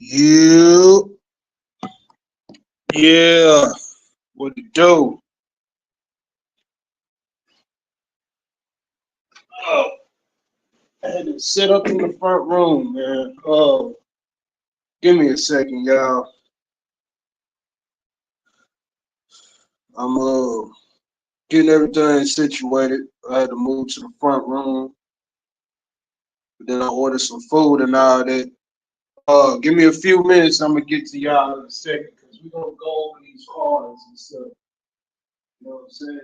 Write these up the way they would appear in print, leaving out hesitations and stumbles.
You, yeah, what to do? Oh, I had to sit up in the front room, man. Oh, give me a second, y'all. I'm getting everything situated. I had to move to the front room, but then I ordered some food and all that. Give me a few minutes. I'm gonna get to y'all in a second because we're gonna go over these cards and stuff. You know what I'm saying?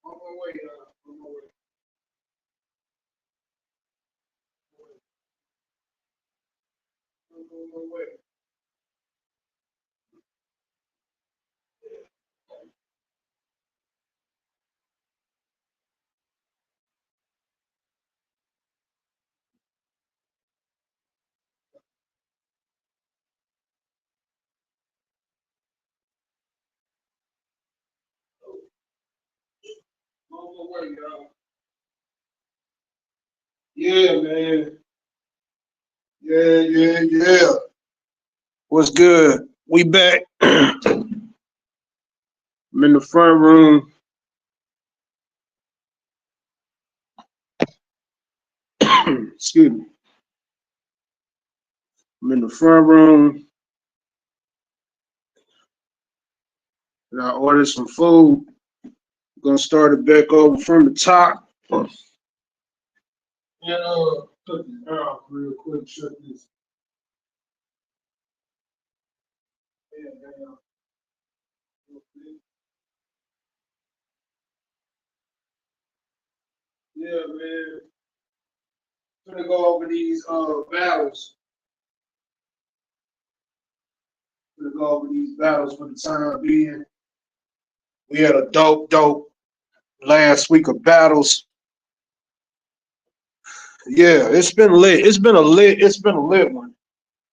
On my way, on my way. On my way. On my way, y'all. Yeah, man. Yeah. What's good? We back. I'm in the front room. Excuse me. I'm in the front room. And I ordered some food. Gonna start it back over from the top. And cut this off real quick. Shut this. Yeah, down. Yeah, man. Gonna go over these battles. Gonna go over these battles for the time being. We had a dope last week of battles. Yeah, it's been lit. It's been a lit one.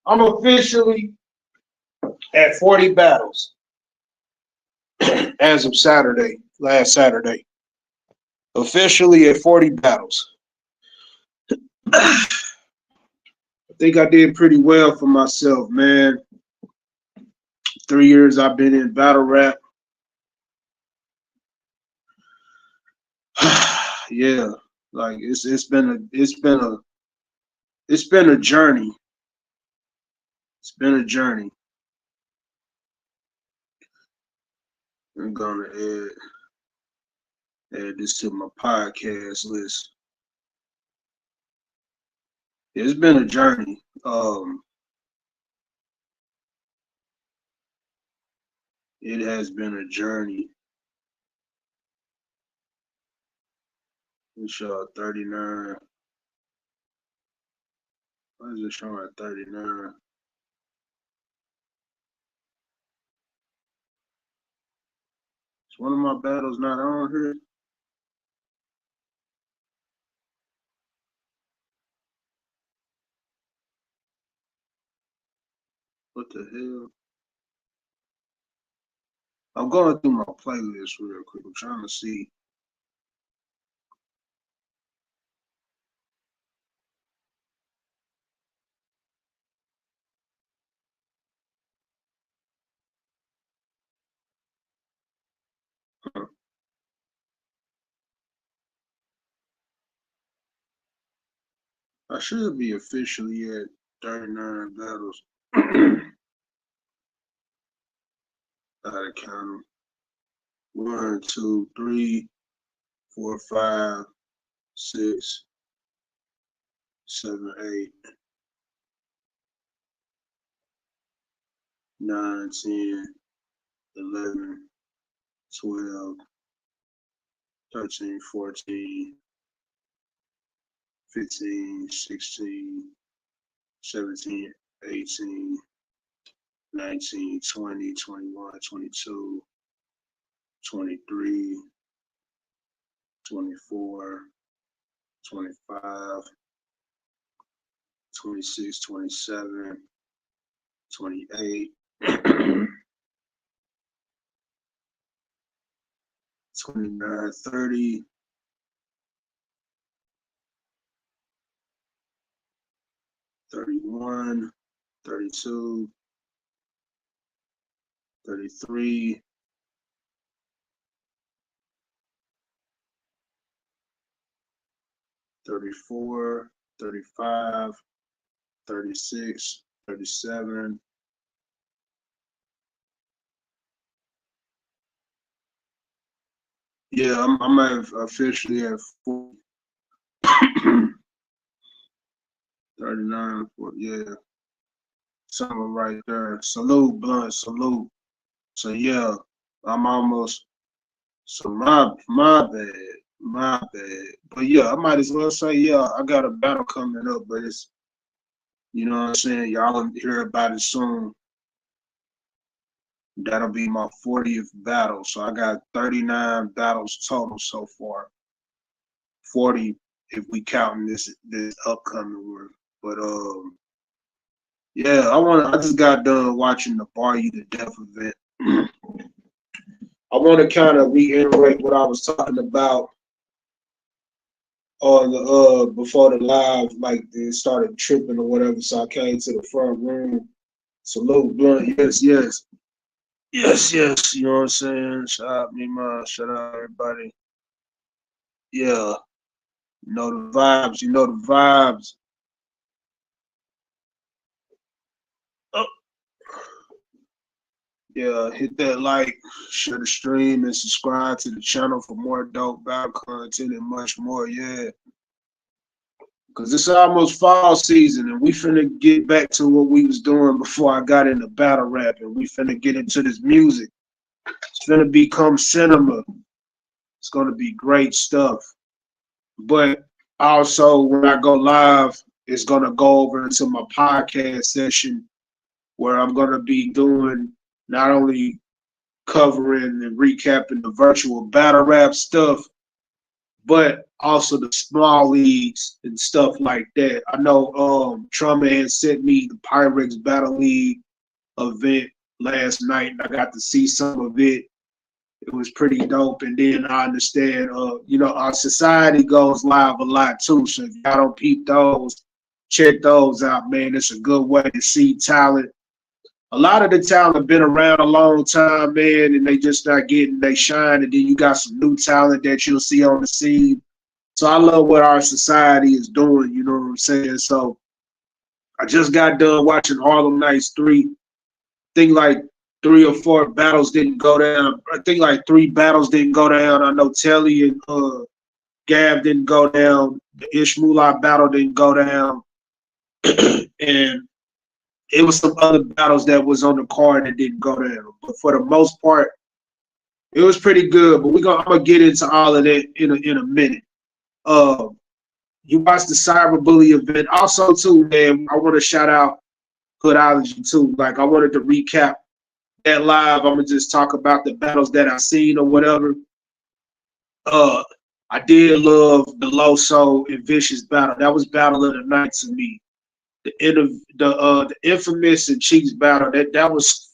I'm officially at 40 battles as of Saturday, last Saturday. Officially at 40 battles. I think I did pretty well for myself, man. 3 years I've been in battle rap. Yeah, like it's been a journey. It's been a journey. I'm gonna add this to my podcast list. It's been a journey. It has been a journey. It's 39. Why is it showing at 39? Is one of my battles not on here? What the hell? I'm going through my playlist real quick. I'm trying to see. I should be officially at 39 battles. I gotta count them. 1, 2, 3, 4, 5, 6, 7, 8. 9, 10, 11, 12, 13, 14, 15, 16, 17, 18, 19, 20, 21, 22, 23, 24, 25, 26, 27, 28, 29, 30, 31, 32, 33, 34, 35, 36, 37. Yeah, I'm at officially at 40, 39, 40, yeah, something right there. Salute, blunt, salute. So yeah, I'm almost. So my bad. But yeah, I might as well say yeah, I got a battle coming up, but it's you know what I'm saying. Y'all will hear about it soon. That'll be my 40th battle. So I got 39 battles total so far. 40 if we counting this upcoming one. But yeah, I just got done watching the Bar You to Death event. I want to kind of reiterate what I was talking about on the before the live, like it started tripping or whatever. So I came to the front room. Salute, blunt. Yes, yes. Yes, yes. You know what I'm saying? Shout out me, man. Shout out everybody. Yeah. You know the vibes. You know the vibes. Oh, yeah. Hit that like, share the stream, and subscribe to the channel for more dope battle content and much more. Yeah. Cause it's almost fall season, and we finna get back to what we was doing before I got into battle rap, and we finna get into this music. It's gonna become cinema. It's gonna be great stuff. But also, when I go live, it's gonna go over into my podcast session where I'm gonna be doing not only covering and recapping the virtual battle rap stuff, but also the small leagues and stuff like that. I know Trauma had sent me the Pyrex Battle League event last night, and I got to see some of it. It was pretty dope. And then I understand, our society goes live a lot too. So if y'all don't peep those, check those out, man. It's a good way to see talent. A lot of the talent have been around a long time, man, and they just not getting they shine. And then you got some new talent that you'll see on the scene. So I love what our society is doing. You know what I'm saying? So I just got done watching Harlem Nights 3. Think like 3 or 4 battles didn't go down. I think like 3 battles didn't go down. I know Telly and Gav didn't go down. The Ishmullah battle didn't go down. And it was some other battles that was on the card that didn't go down. But for the most part, it was pretty good. But I'm gonna get into all of that in a minute. Uh, you watched the cyberbully event. Also, too, man, I want to shout out Hoodology too. Like I wanted to recap that live. I'm gonna just talk about the battles that I seen or whatever. Uh, I did love the Loso and Vicious battle. That was battle of the night to me. The infamous and Cheeks battle. That was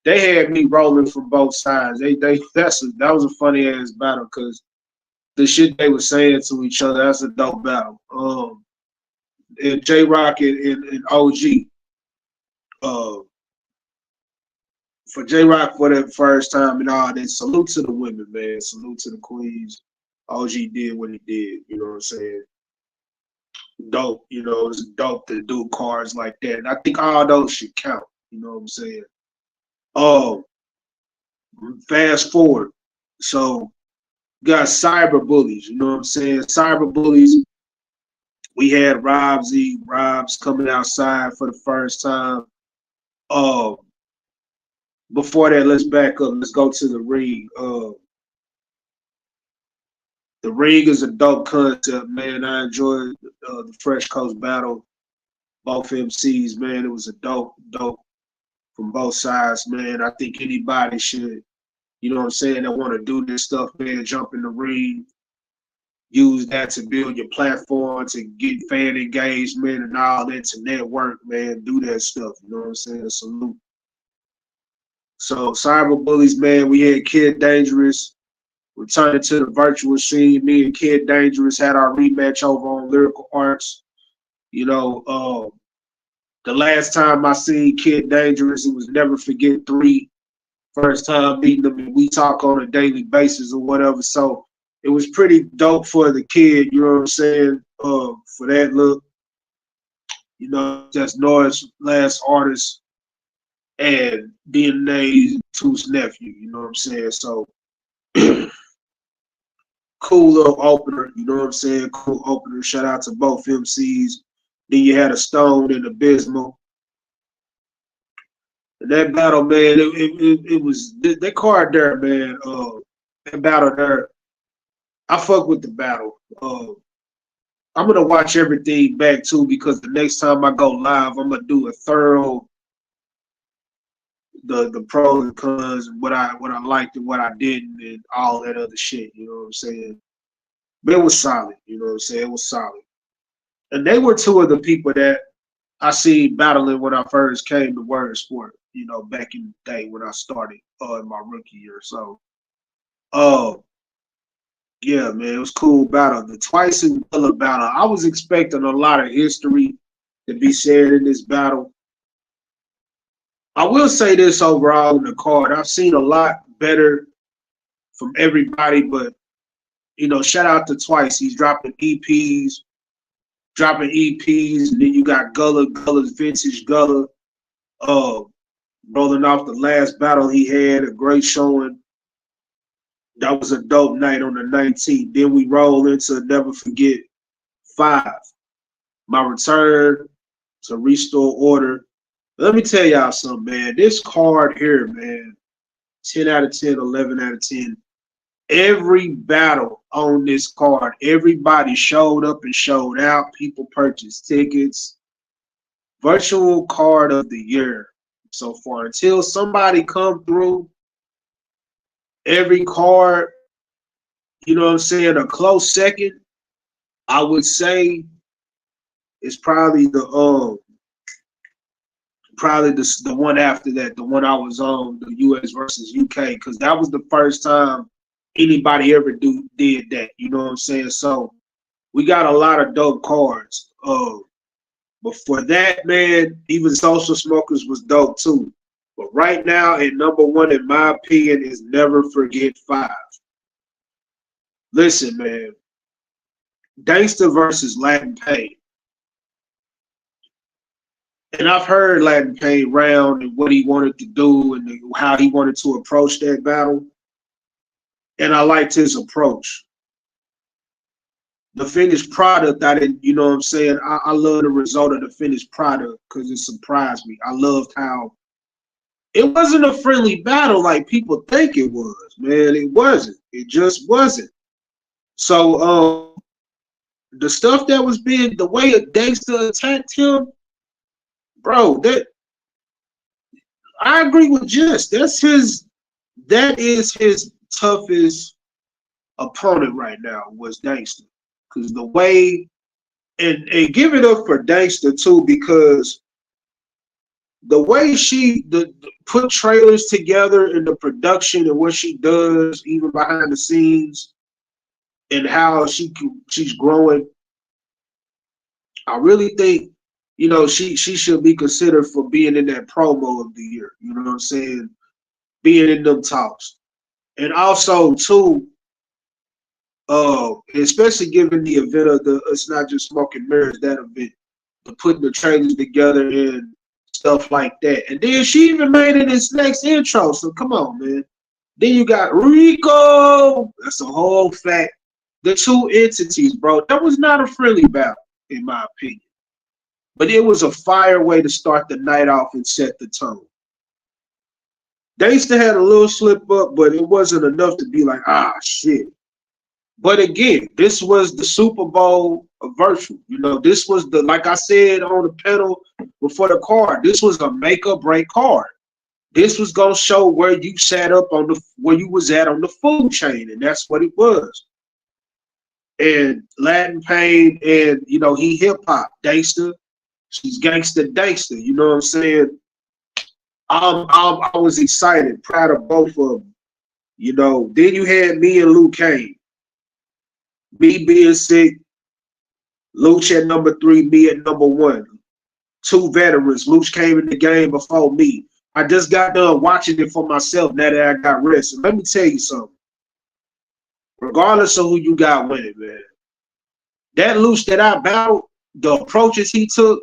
they had me rolling from both sides. That was a funny ass battle because the shit they were saying to each other. That's a dope battle. And J Rock and OG. Uh, for J Rock for that first time and all that. Salute to the women, man. Salute to the queens. OG did what he did. You know what I'm saying? Dope. You know, it's dope to do cards like that. And I think all those should count. You know what I'm saying? Oh, fast forward. So got cyber bullies. You know what I'm saying? Cyber bullies. We had Robs coming outside for the first time. Oh, before that, let's back up. Let's go to the ring. The ring is a dope concept, man. I enjoyed the Fresh Coast battle. Both MCs, man. It was a dope from both sides, man. I think anybody should, you know what I'm saying, that want to do this stuff, man, jump in the ring, use that to build your platform, to get fan engagement and all that, to network, man. Do that stuff, you know what I'm saying? Salute. So, Cyber Bullies, man, we had Kid Dangerous returning to the virtual scene. Me and Kid Dangerous had our rematch over on Lyrical Arts. You know, the last time I seen Kid Dangerous, it was Never Forget 3. First time meeting them, and we talk on a daily basis or whatever. So it was pretty dope for the kid, you know what I'm saying? For that look, you know, that's Noah's last artist and DNA 2's nephew, you know what I'm saying? So cool little opener, you know what I'm saying? Cool opener. Shout out to both MCs. Then you had a Stone and Abysmal. And that battle, man, it was that card there, man. That battle there, I fuck with the battle. I'm gonna watch everything back too because the next time I go live, I'm gonna do a thorough the pros and cons, what I liked and what I didn't, and all that other shit. You know what I'm saying? But it was solid. You know what I'm saying? It was solid. And they were two of the people that I see battling when I first came to Word Sport. You know, back in the day when I started in my rookie year. So, uh, yeah, man, it was cool battle. The Twice and Willa battle. I was expecting a lot of history to be said in this battle. I will say this overall in the card. I've seen a lot better from everybody, but you know, shout out to Twice. He's dropping EPs, and then you got Gulla's Vintage Gulla, rolling off the last battle he had, a great showing. That was a dope night on the 19th. Then we roll into Never Forget 5. My return to restore order. Let me tell y'all something, man. This card here, man, 10 out of 10, 11 out of 10. Every battle on this card, everybody showed up and showed out. People purchased tickets. Virtual card of the year so far. Until somebody come through, every card, you know what I'm saying, a close second, I would say is probably the one after that, the one I was on, the US versus UK, because that was the first time anybody ever did that. You know what I'm saying? So we got a lot of dope cards. But for that, man, even Social Smokers was dope too. But right now, at number one, in my opinion, is Never Forget 5. Listen, man, Gangsta versus Latin Pain. And I've heard Latin Pain round and what he wanted to do and how he wanted to approach that battle. And I liked his approach. The finished product, I didn't, you know what I'm saying? I love the result of the finished product because it surprised me. I loved how it wasn't a friendly battle like people think it was, man. It wasn't. It just wasn't. So the stuff that was being, the way a Gangsta attacked him, bro, that I agree with Just. That is his toughest opponent right now was Gangsta. Because the way, and give it up for Gangsta too, because the way she put trailers together and the production and what she does, even behind the scenes, and how she's growing, I really think, you know, she should be considered for being in that promo of the year. You know what I'm saying? Being in them talks. And also too, especially given the event of It's Not Just Smoke and Mirrors, that event, putting the trailers together and stuff like that. And then she even made it its next intro. So come on, man. Then you got Rico. That's a whole fact. The two entities, bro. That was not a friendly battle, in my opinion. But it was a fire way to start the night off and set the tone. Dexter had a little slip up, but it wasn't enough to be like, ah, shit. But again, this was the Super Bowl virtual. You know, this was the, like I said on the panel before the card, this was a make or break card. This was gonna show where you sat up on the where you was at on the food chain, and that's what it was. And Latin Pain, and you know, he hip hop, Dexter, she's gangster Dexter. You know what I'm saying? I was excited, proud of both of them. You know, then you had me and Luke Kane. Me being sick, Luch at number 3, me at number 1. Two veterans. Luch came in the game before me. I just got done watching it for myself now that I got rest. And let me tell you something. Regardless of who you got winning, man, that Luch that I battled, the approaches he took,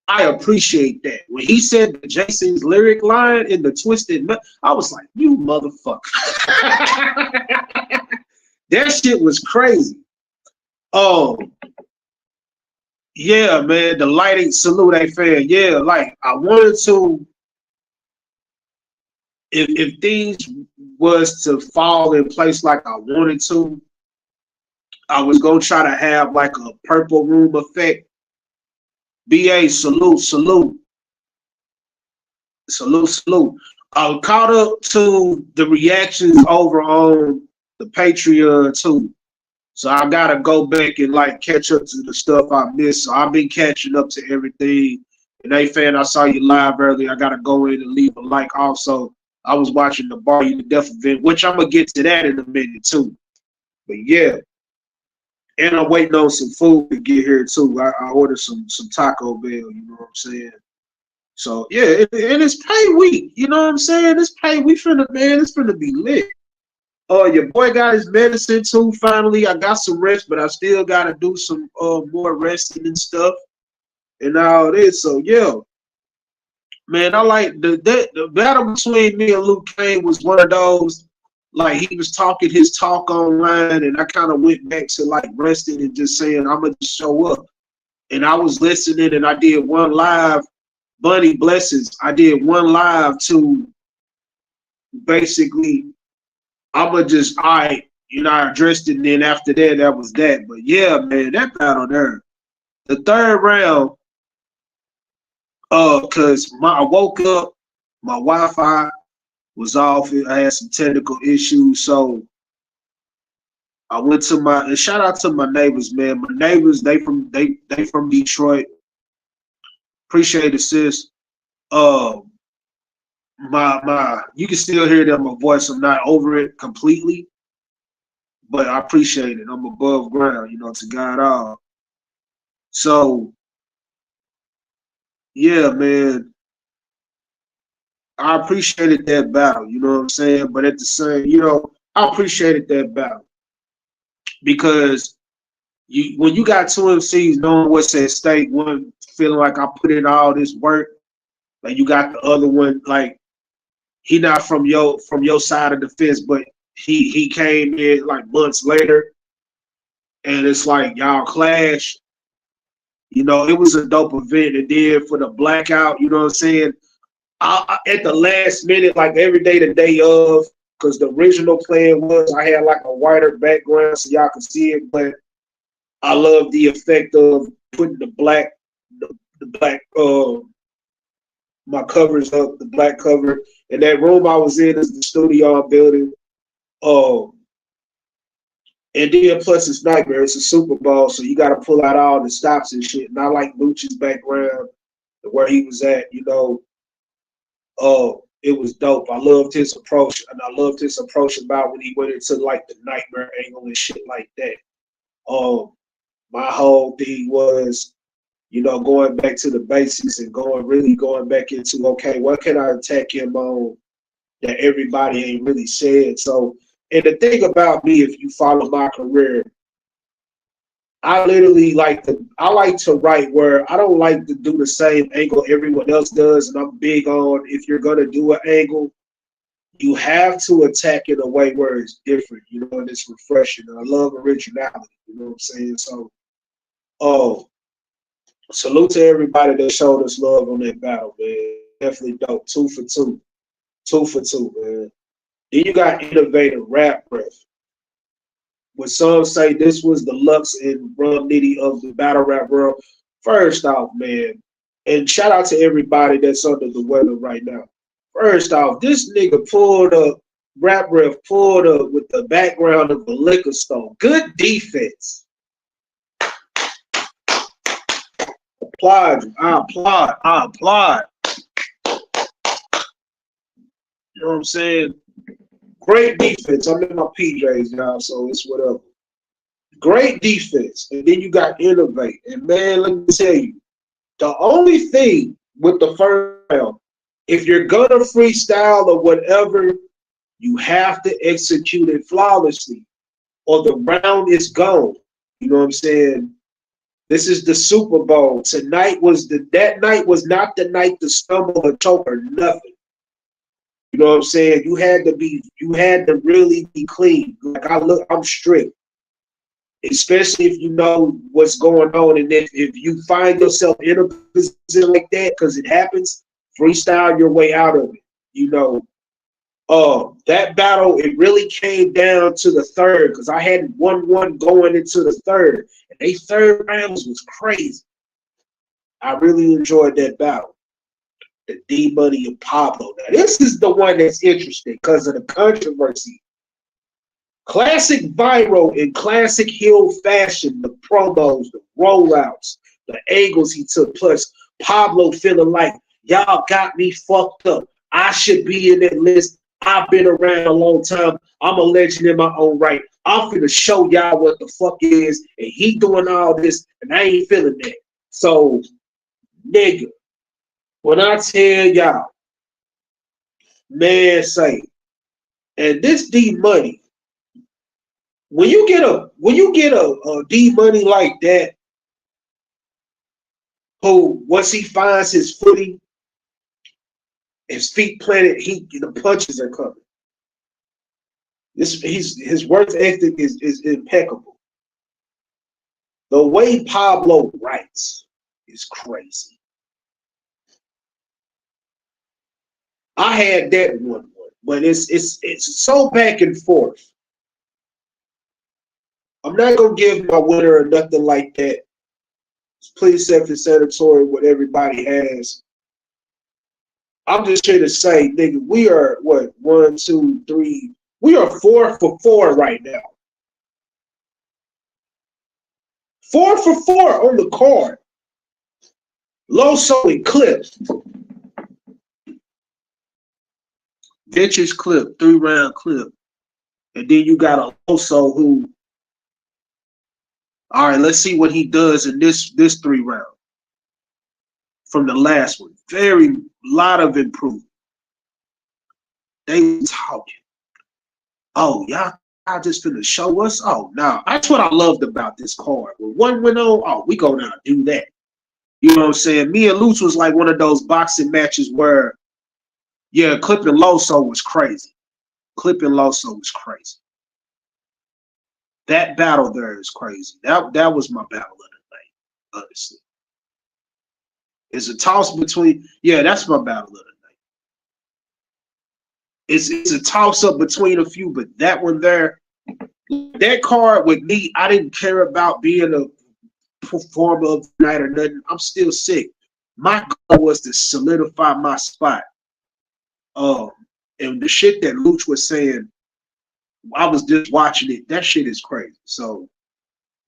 I appreciate that. When he said the Jason's lyric line in the Twisted, I was like, you motherfucker. That shit was crazy. Oh, yeah, man, the lighting salute a fan. Yeah, like I wanted to, if things was to fall in place like I wanted to, I was gonna try to have like a purple room effect. BA salute, salute, salute, salute. I caught up to the reactions over on the Patreon too. So I gotta go back and like catch up to the stuff I missed. So I've been catching up to everything. And hey, fan, I saw you live earlier. I gotta go in and leave a like. Also, I was watching the Bar You to Death event, which I'm gonna get to that in a minute too. But yeah, and I'm waiting on some food to get here too. I ordered some Taco Bell. You know what I'm saying? So yeah, and it's pay week. You know what I'm saying? It's pay. We finna, man. It's finna be lit. Your boy got his medicine too. Finally, I got some rest, but I still gotta do some more resting and stuff and all this. So yeah, man, I like the battle between me and Luke Kane was one of those. Like he was talking his talk online, and I kind of went back to like resting and just saying I'm gonna just show up. And I was listening, and I did one live. Bunny blessings. I did one live to basically I'ma just you know, I addressed it, and then after that, that was that. But yeah, man, that battle there. The third round, cause I woke up, my Wi-Fi was off. I had some technical issues, so I went to my and shout out to my neighbors, man. My neighbors, they from Detroit. Appreciate it, sis. Uh, my you can still hear them, my voice. I'm not over it completely, but I appreciate it. I'm above ground, you know, to God all. So yeah, man, I appreciated that battle. You know what I'm saying? But at the same, you know, I appreciated that battle because you when you got two MCs knowing what's at stake, one feeling like I put in all this work, like you got the other one like he not from your side of the fence, but he came in like months later, and it's like y'all clash. You know, it was a dope event. And then for the blackout, you know what I'm saying? At the last minute, like every day, the day of, because the original plan was I had like a whiter background so y'all could see it, but I love the effect of putting the black, my covers up, the black cover. And that room I was in is the studio I'm building. Um, and then plus it's Nightmare, it's a Super Bowl, so you got to pull out all the stops and shit. And I like Lucci's background, where he was at, you know. It was dope. I loved his approach, and I loved his approach about when he went into like the nightmare angle and shit like that. Um, my whole thing was, you know, going back to the basics and going back into okay, what can I attack him on that everybody ain't really said. So, and the thing about me, if you follow my career, I literally I like to write where I don't like to do the same angle everyone else does, and I'm big on if you're gonna do an angle, you have to attack it a way where it's different, you know, and it's refreshing. And I love originality, you know what I'm saying? So, oh, salute to everybody that showed us love on that battle, man. Definitely dope. 2 for 2. 2 for 2, man. Then you got Innovator Rap Breath. When some say this was the Lux and Rum Nitty of the battle rap world, first off, man, and shout out to everybody that's under the weather right now. First off, this nigga pulled up, Rap Breath pulled up with the background of a liquor store. Good defense. Applaud you. I applaud. I applaud. You know what I'm saying? Great defense. I'm in my PJs now, so it's whatever. Great defense. And then you got Innovate. And man, let me tell you, the only thing with the first round, if you're gonna freestyle or whatever, you have to execute it flawlessly, or the round is gone. You know what I'm saying? This is the Super Bowl. Tonight was that night was not the night to stumble or choke or nothing. You know what I'm saying? You had to really be clean. Like I'm strict. Especially if you know what's going on, and if you find yourself in a position like that, because it happens, freestyle your way out of it. You know, that battle, it really came down to the third, because I had 1-1 going into the third, and they third rounds was crazy. I really enjoyed that battle. The D Money and Pablo. Now this is the one that's interesting because of the controversy. Classic viral in classic heel fashion, the promos, the rollouts, the angles he took, plus Pablo feeling like, y'all got me fucked up. I should be in that list. I've been around a long time. I'm a legend in my own right. I'm finna show y'all what the fuck is, and he doing all this, and I ain't feeling that. So, nigga, when I tell y'all, man, say, and this D Money, when you get a D Money like that, who once he finds his footing, his feet planted, the punches are coming. His work ethic is impeccable. The way Pablo writes is crazy. I had that one, but it's so back and forth. I'm not gonna give my winner or nothing like that. Please self-explanatory what everybody has. I'm just here to say, nigga, we are what 1, 2, 3. We are 4 for 4 right now. 4 for 4 on the card. Loso and Clips. Vintage Clip, 3-round clip. And then you got a Loso who, all right, let's see what he does in this 3-round. From the last one. Very lot of improvement. They talking. Oh, y'all just finna show us? Oh, no. That's what I loved about this card. When one went on, oh, we go now do that. You know what I'm saying? Me and Luch was like one of those boxing matches where, yeah, Clip and Loso was crazy. Clip and Loso was crazy. That battle there is crazy. That was my battle of the night, honestly. It's a toss between, yeah, that's my battle of the night. It's a toss up between a few, but that one there, that card with me, I didn't care about being a performer of the night or nothing. I'm still sick. My goal was to solidify my spot. And the shit that Luch was saying, I was just watching it. That shit is crazy. So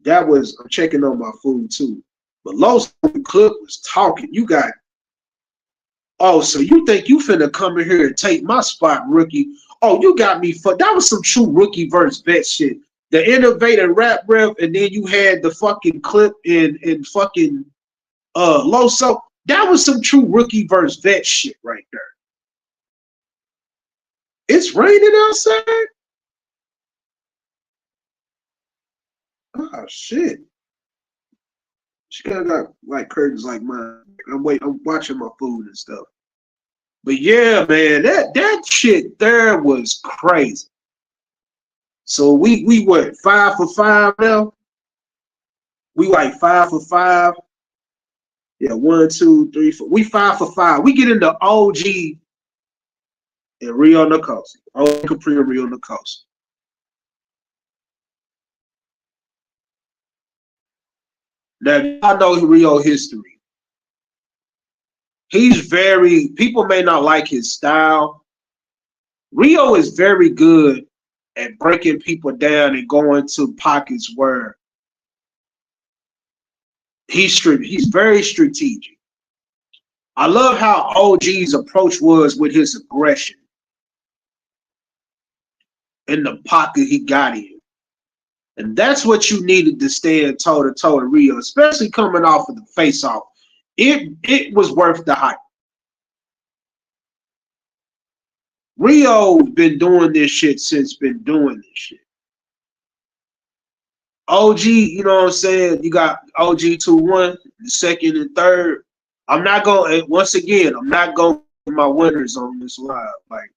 that was, I'm checking on my food too. But Los Clip was talking. You got, oh, so you think you finna come in here and take my spot, rookie? Oh, you got me fucked. That was some true rookie versus vet shit. The Innovator Rap Rep, and then you had the fucking Clip in fucking Loso. That was some true rookie versus vet shit right there. It's raining outside? Oh shit. She kind of got like curtains like mine. I'm watching my food and stuff. But yeah, man, that shit there was crazy. So we what, 5 for 5 now? We like 5 for 5. Yeah, 1, 2, 3, 4. We 5 for 5. We get into OG and Rio Nicosi. Oh, Capri and Rio Nicosi. Now, I know Rio history. He's very, people may not like his style. Rio is very good at breaking people down and going to pockets where he's very strategic. I love how OG's approach was with his aggression in the pocket he got in. And that's what you needed to stand toe to toe with Rio, especially coming off of the face off. It was worth the hype. Rio been doing this shit since been doing this shit. OG, you know what I'm saying? You got OG 2-1, the second and third. I'm not going, once again, I'm not going for my winners on this live. Like,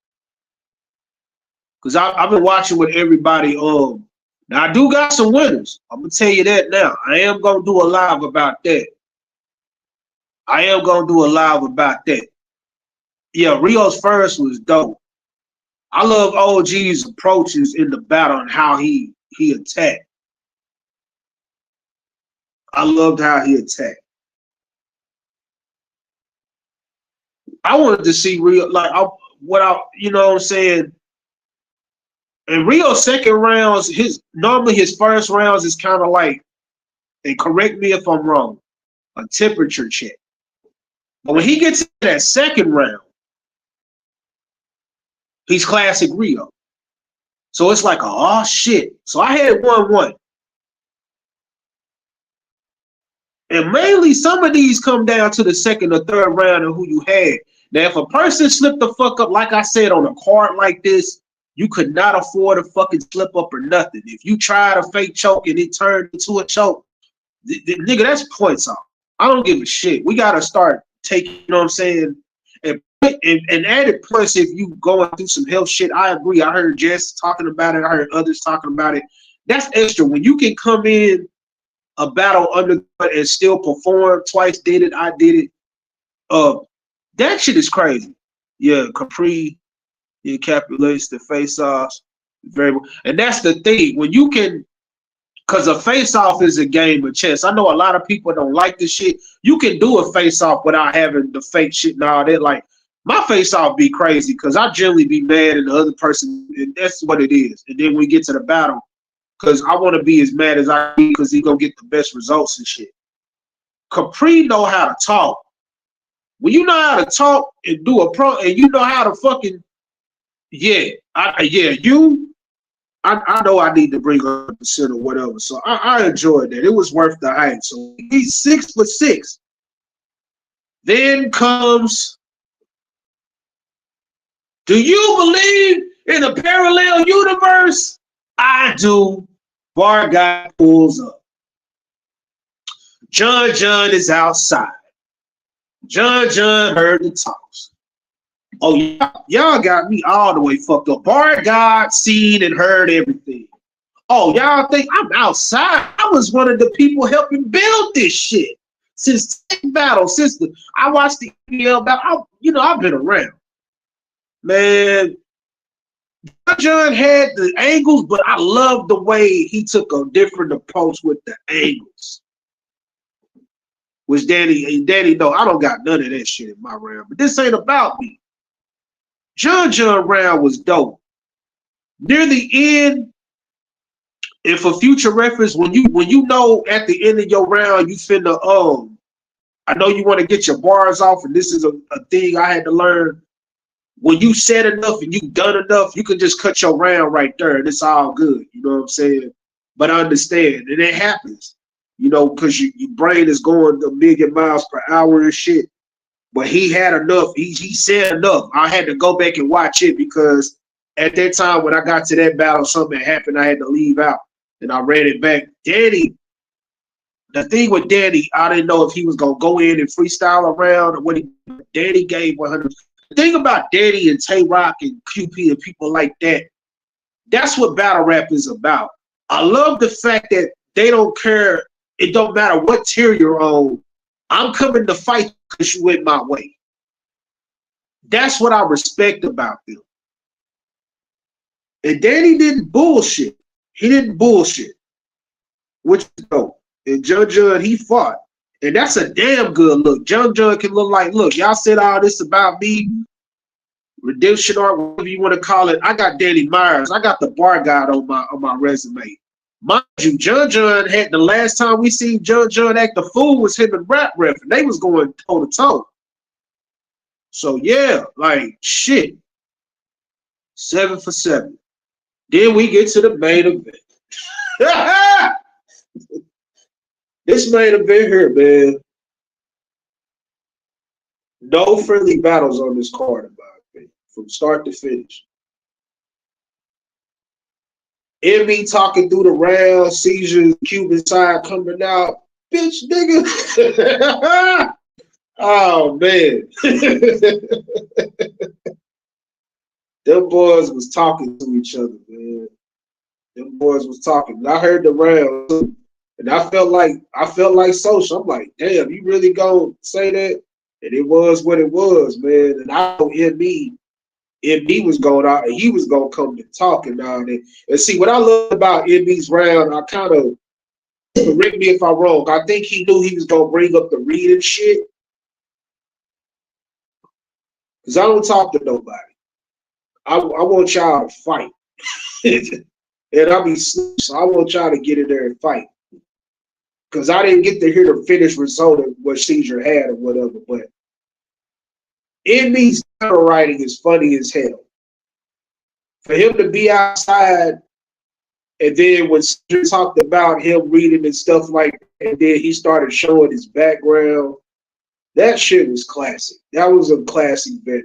because I've been watching with everybody. Now, I do got some winners. I'm going to tell you that now. I am going to do a live about that. Yeah, Rio's first was dope. I love OG's approaches in the battle and how he attacked. I loved how he attacked. I wanted to see Rio, like, you know what I'm saying? In Rio's second rounds, normally his first rounds is kind of like, and correct me if I'm wrong, a temperature check. But when he gets to that second round, he's classic Rio. So it's like, oh shit. So I had 1-1. And mainly some of these come down to the second or third round of who you had. Now, if a person slipped the fuck up, like I said, on a card like this, you could not afford a fucking slip up or nothing. If you tried a fake choke and it turned into a choke, nigga, that's points off. I don't give a shit. We got to start taking, you know what I'm saying, and added points if you going through some health shit. I agree. I heard Jess talking about it. I heard others talking about it. That's extra. When you can come in a battle under and still perform, twice did it, I did it. That shit is crazy. Yeah, Capri encapsulates the face-offs very well. And that's the thing. When you can, because a face-off is a game of chess. I know a lot of people don't like this shit. You can do a face-off without having the fake shit and all that. Like, my face-off be crazy because I generally be mad at the other person, and that's what it is. And then we get to the battle, because I want to be as mad as I can because he gonna get the best results and shit. Capri know how to talk. When you know how to talk and do a pro, and you know how to fucking, I know I need to bring up the center or whatever. So I enjoyed that. It was worth the hype. So he's 6 for 6. Then comes, do you believe in a parallel universe? I do. Bar guy pulls up. John is outside. John heard the toss. Oh, y'all got me all the way fucked up. Bar God seen and heard everything. Oh, y'all think I'm outside? I was one of the people helping build this shit since battle. I watched the EPL battle. I've been around. Man, John had the angles, but I love the way he took a different approach with the angles. Which Danny, no, I don't got none of that shit in my round. But this ain't about me. John round was dope. Near the end, and for future reference, when you know at the end of your round you finna I know you want to get your bars off, and this is a thing I had to learn. When you said enough and you done enough, you can just cut your round right there, and it's all good. You know what I'm saying? But I understand, and it happens. Because your brain is going a million miles per hour and shit. But he had enough. He said enough. I had to go back and watch it because at that time when I got to that battle, something happened. I had to leave out, and I ran it back. Danny, the thing with Danny, I didn't know if he was gonna go in and freestyle around or what. Danny gave 100. The thing about Danny and Tay Rock and QP and people like that, that's what battle rap is about. I love the fact that they don't care. It don't matter what tier you're on. I'm coming to fight because you went my way. That's what I respect about them. And Danny didn't bullshit. He didn't bullshit, which is dope. And John, he fought. And that's a damn good look. John can look like, look, y'all said all this about me, redemption art, whatever you want to call it. I got Danny Myers. I got the bar guide on my resume. Mind you, John had the last time we seen John act the fool was him and Rap Ref, and they was going toe to toe. So yeah, like shit. 7 for 7. Then we get to the main event. This main event here, man. No friendly battles on this card, in my opinion, from start to finish. Envy talking through the round, seizures, Cuban side coming out. Bitch, nigga. Oh, man. Them boys was talking to each other, man. Them boys was talking. I heard the round too. And I felt like social. I'm like, damn, you really gonna say that? And it was what it was, man. And I know MB was going out and he was gonna come to talk and all that. And see what I love about MB's round, I kind of correct me if I'm wrong. I think he knew he was gonna bring up the reading shit. Cause I don't talk to nobody. I want y'all to fight. And I be sleep, so I want y'all to get in there and fight. Because I didn't get to hear the finished result of what Caesar had or whatever, but MB's counter writing is funny as hell. For him to be outside, and then when Caesar talked about him reading and stuff like that, and then he started showing his background, that shit was classic. That was a classic vet move.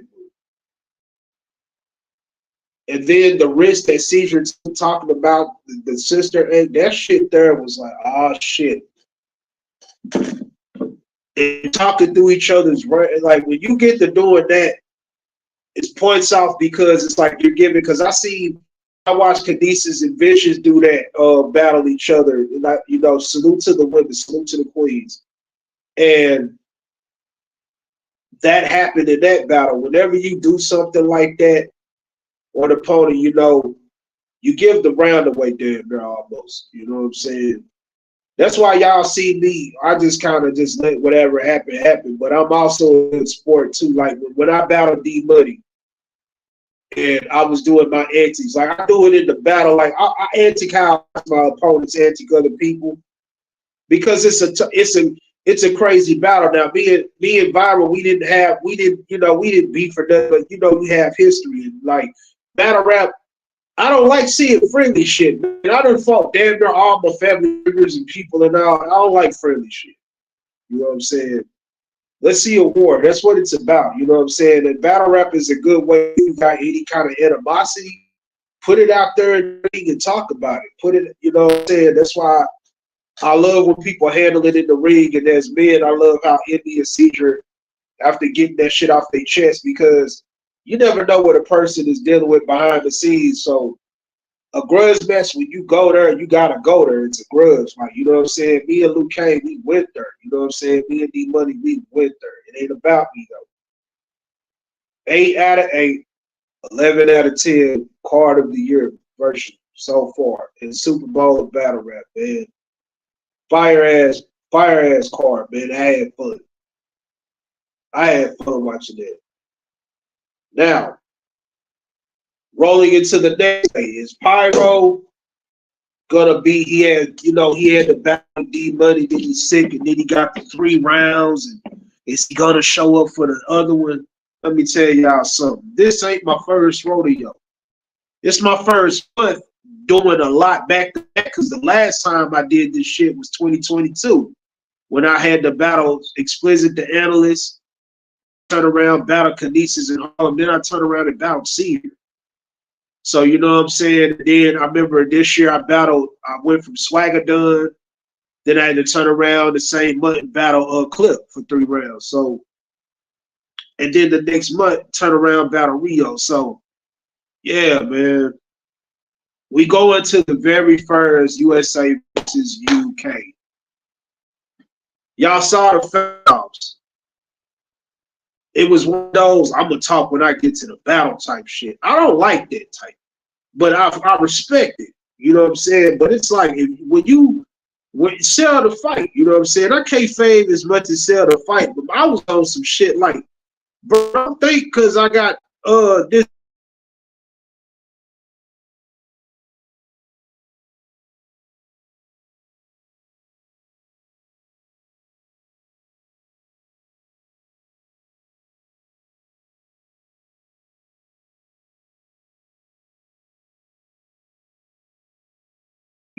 And then the risk that Caesar talking about the sister, and that shit there was like, oh shit. And talking through each other's like when you get to doing that, it's points off because it's like you're giving. Because I watched Candices and Vicious do that, battle each other. And salute to the women, salute to the queens, and that happened in that battle. Whenever you do something like that on an opponent, you give the round away damn near almost. You know what I'm saying? That's why y'all see me. I just kind of just let whatever happen. But I'm also in sport too. Like when I battled D Money, and I was doing my antics. Like I do it in the battle. Like I antic how my opponents antic other people because it's a crazy battle. Now being viral, we didn't beef for that. But we have history and like battle rap. I don't like seeing friendly shit. Man. I done fought damn near all my family members and people and all. I don't like friendly shit. You know what I'm saying? Let's see a war. That's what it's about. You know what I'm saying? And battle rap is a good way if you got any kind of animosity. Put it out there and talk about it. Put it, you know what I'm saying? That's why I love when people handle it in the ring. And as men, I love how Envy and Caesar after getting that shit off their chest because you never know what a person is dealing with behind the scenes. So a grudge match, when you go there, you gotta go there. It's a grudge. Like, you know what I'm saying? Me and Luke Kane, we went there. You know what I'm saying? Me and D Money, we went there. It ain't about me though. 8 out of 8, 11 out of 10 card of the year version so far in Super Bowl of Battle Rap, man. Fire ass card, man. I had fun watching that. Now, rolling into the next day, is Pyro gonna be? He had the battle D Money, then he's sick, and then he got the 3 rounds. And is he gonna show up for the other one? Let me tell y'all something. This ain't my first rodeo. It's my first month doing a lot back to back because the last time I did this shit was 2022 when I had the battle Explicit the Analyst. Turn around, battle Candices in Harlem. Then I turn around and battle Caesar. So you know what I'm saying? Then I remember this year I went from Swagger Dunn. Then I had to turn around the same month and battle Clip for 3 rounds. So, and then the next month, turn around, battle Rio. So, yeah, man. We go into the very first USA versus UK. Y'all saw the finals. It was one of those, I'm going to talk when I get to the battle type shit. I don't like that type. but I respect it. You know what I'm saying? But it's like when you sell the fight, you know what I'm saying? I can't fave as much as sell the fight, but I was on some shit like, bro, I don't think because I got this.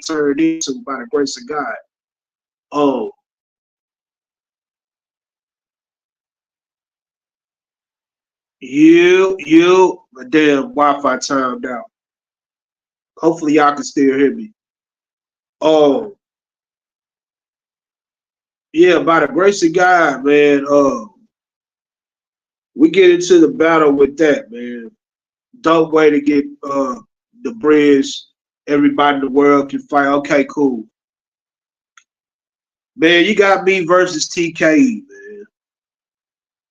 Turned into by the grace of God. Oh, my damn Wi-Fi timed out. Hopefully y'all can still hear me. Oh, yeah, by the grace of God, man. We get into the battle with that, man. Dope way to get the bridge. Everybody in the world can fight. Okay, cool. Man, you got me versus TKE, man.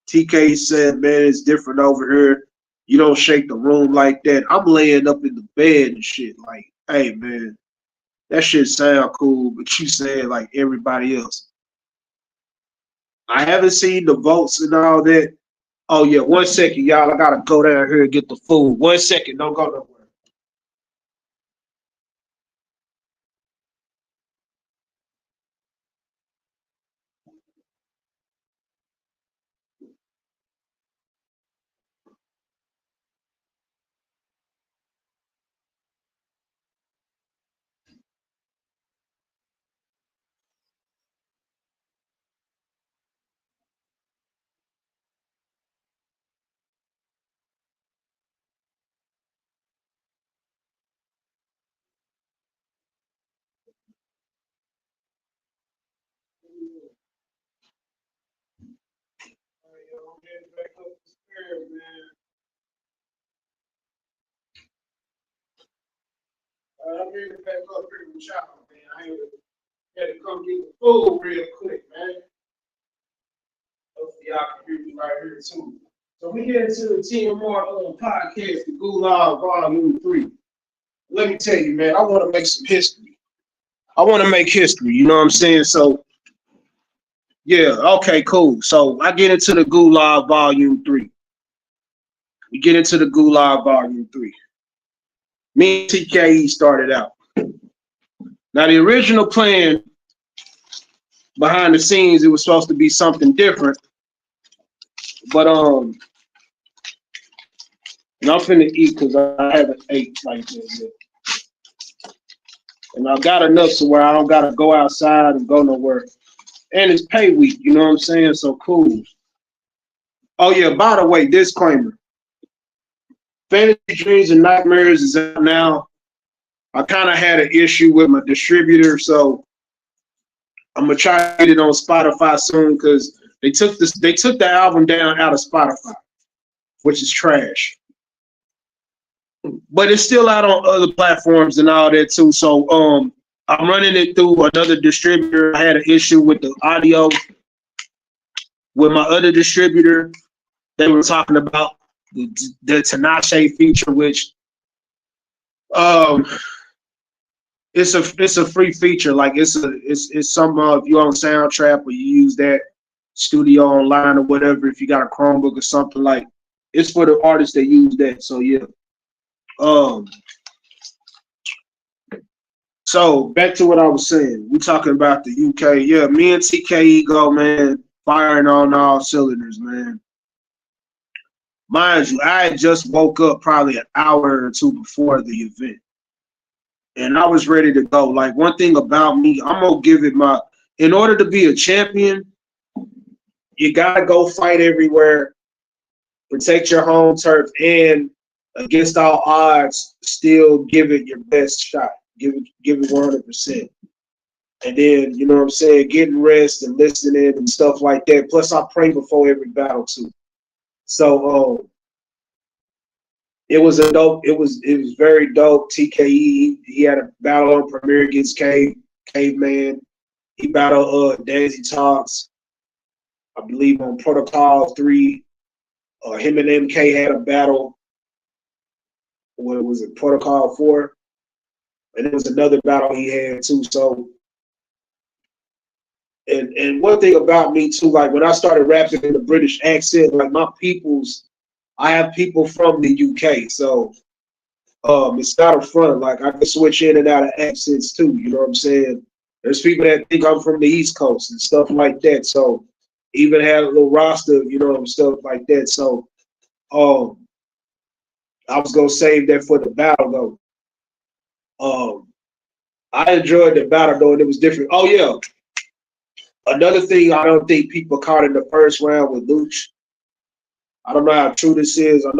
TK said, man, it's different over here. You don't shake the room like that. I'm laying up in the bed and shit. Like, hey, man, that shit sound cool, but you said like everybody else. I haven't seen the votes and all that. Oh yeah, 1 second, y'all. I gotta go down here and get the food. 1 second, don't go nowhere. I'm ready to back up here with y'all, man. I had to come get the food real quick, man. Hopefully y'all can hear me right here too. So we get into the TMR podcast, the Gulag Volume 3. Let me tell you, man, I want to make some history. I want to make history, you know what I'm saying? So, yeah, okay, cool. So I get into the Gulag Volume 3. We get into the Gulag Volume 3. Me and TKE started out. Now, the original plan behind the scenes, it was supposed to be something different. But and I'm finna eat because I haven't ate like this yet. And I got enough so where I don't gotta go outside and go nowhere. And it's pay week, you know what I'm saying? So cool. Oh yeah, by the way, disclaimer. Fantasy Dreams and Nightmares is out now. I kind of had an issue with my distributor, so I'm gonna try to get it on Spotify soon because they took the album down out of Spotify, which is trash. But it's still out on other platforms and all that too. So I'm running it through another distributor. I had an issue with the audio with my other distributor. They were talking about the Tinashe feature, which um it's a free feature. Like it's some if you on Soundtrap or you use that studio online or whatever, if you got a Chromebook or something, like it's for the artists that use that. So yeah. Um so back to what I was saying. We talking about the UK. Yeah, me and TKE go, man, firing on all cylinders, man. Mind you, I had just woke up probably an hour or two before the event. And I was ready to go. Like one thing about me, I'm gonna give it my in order to be a champion, you gotta go fight everywhere, protect your home turf, and against all odds, still give it your best shot. Give it 100%. And then, you know what I'm saying, getting rest and listening and stuff like that. Plus, I pray before every battle too. So it was a dope. It was very dope. TKE he had a battle on Premier against Caveman. He battled Daisy Talks, I believe on Protocol 3. Him and MK had a battle. what was it, Protocol 4, and it was another battle he had too. So, and one thing about me too, like when I started rapping in the British accent, like my people's, I have people from the UK, so it's not a front. Like I can switch in and out of accents too. You know what I'm saying? There's people that think I'm from the East Coast and stuff like that. So even had a little roster, you know, and stuff like that. So um, I was gonna save that for the battle though. I enjoyed the battle though, and it was different. Oh yeah, another thing I don't think people caught in the first round with Luch. I don't know how true this is. I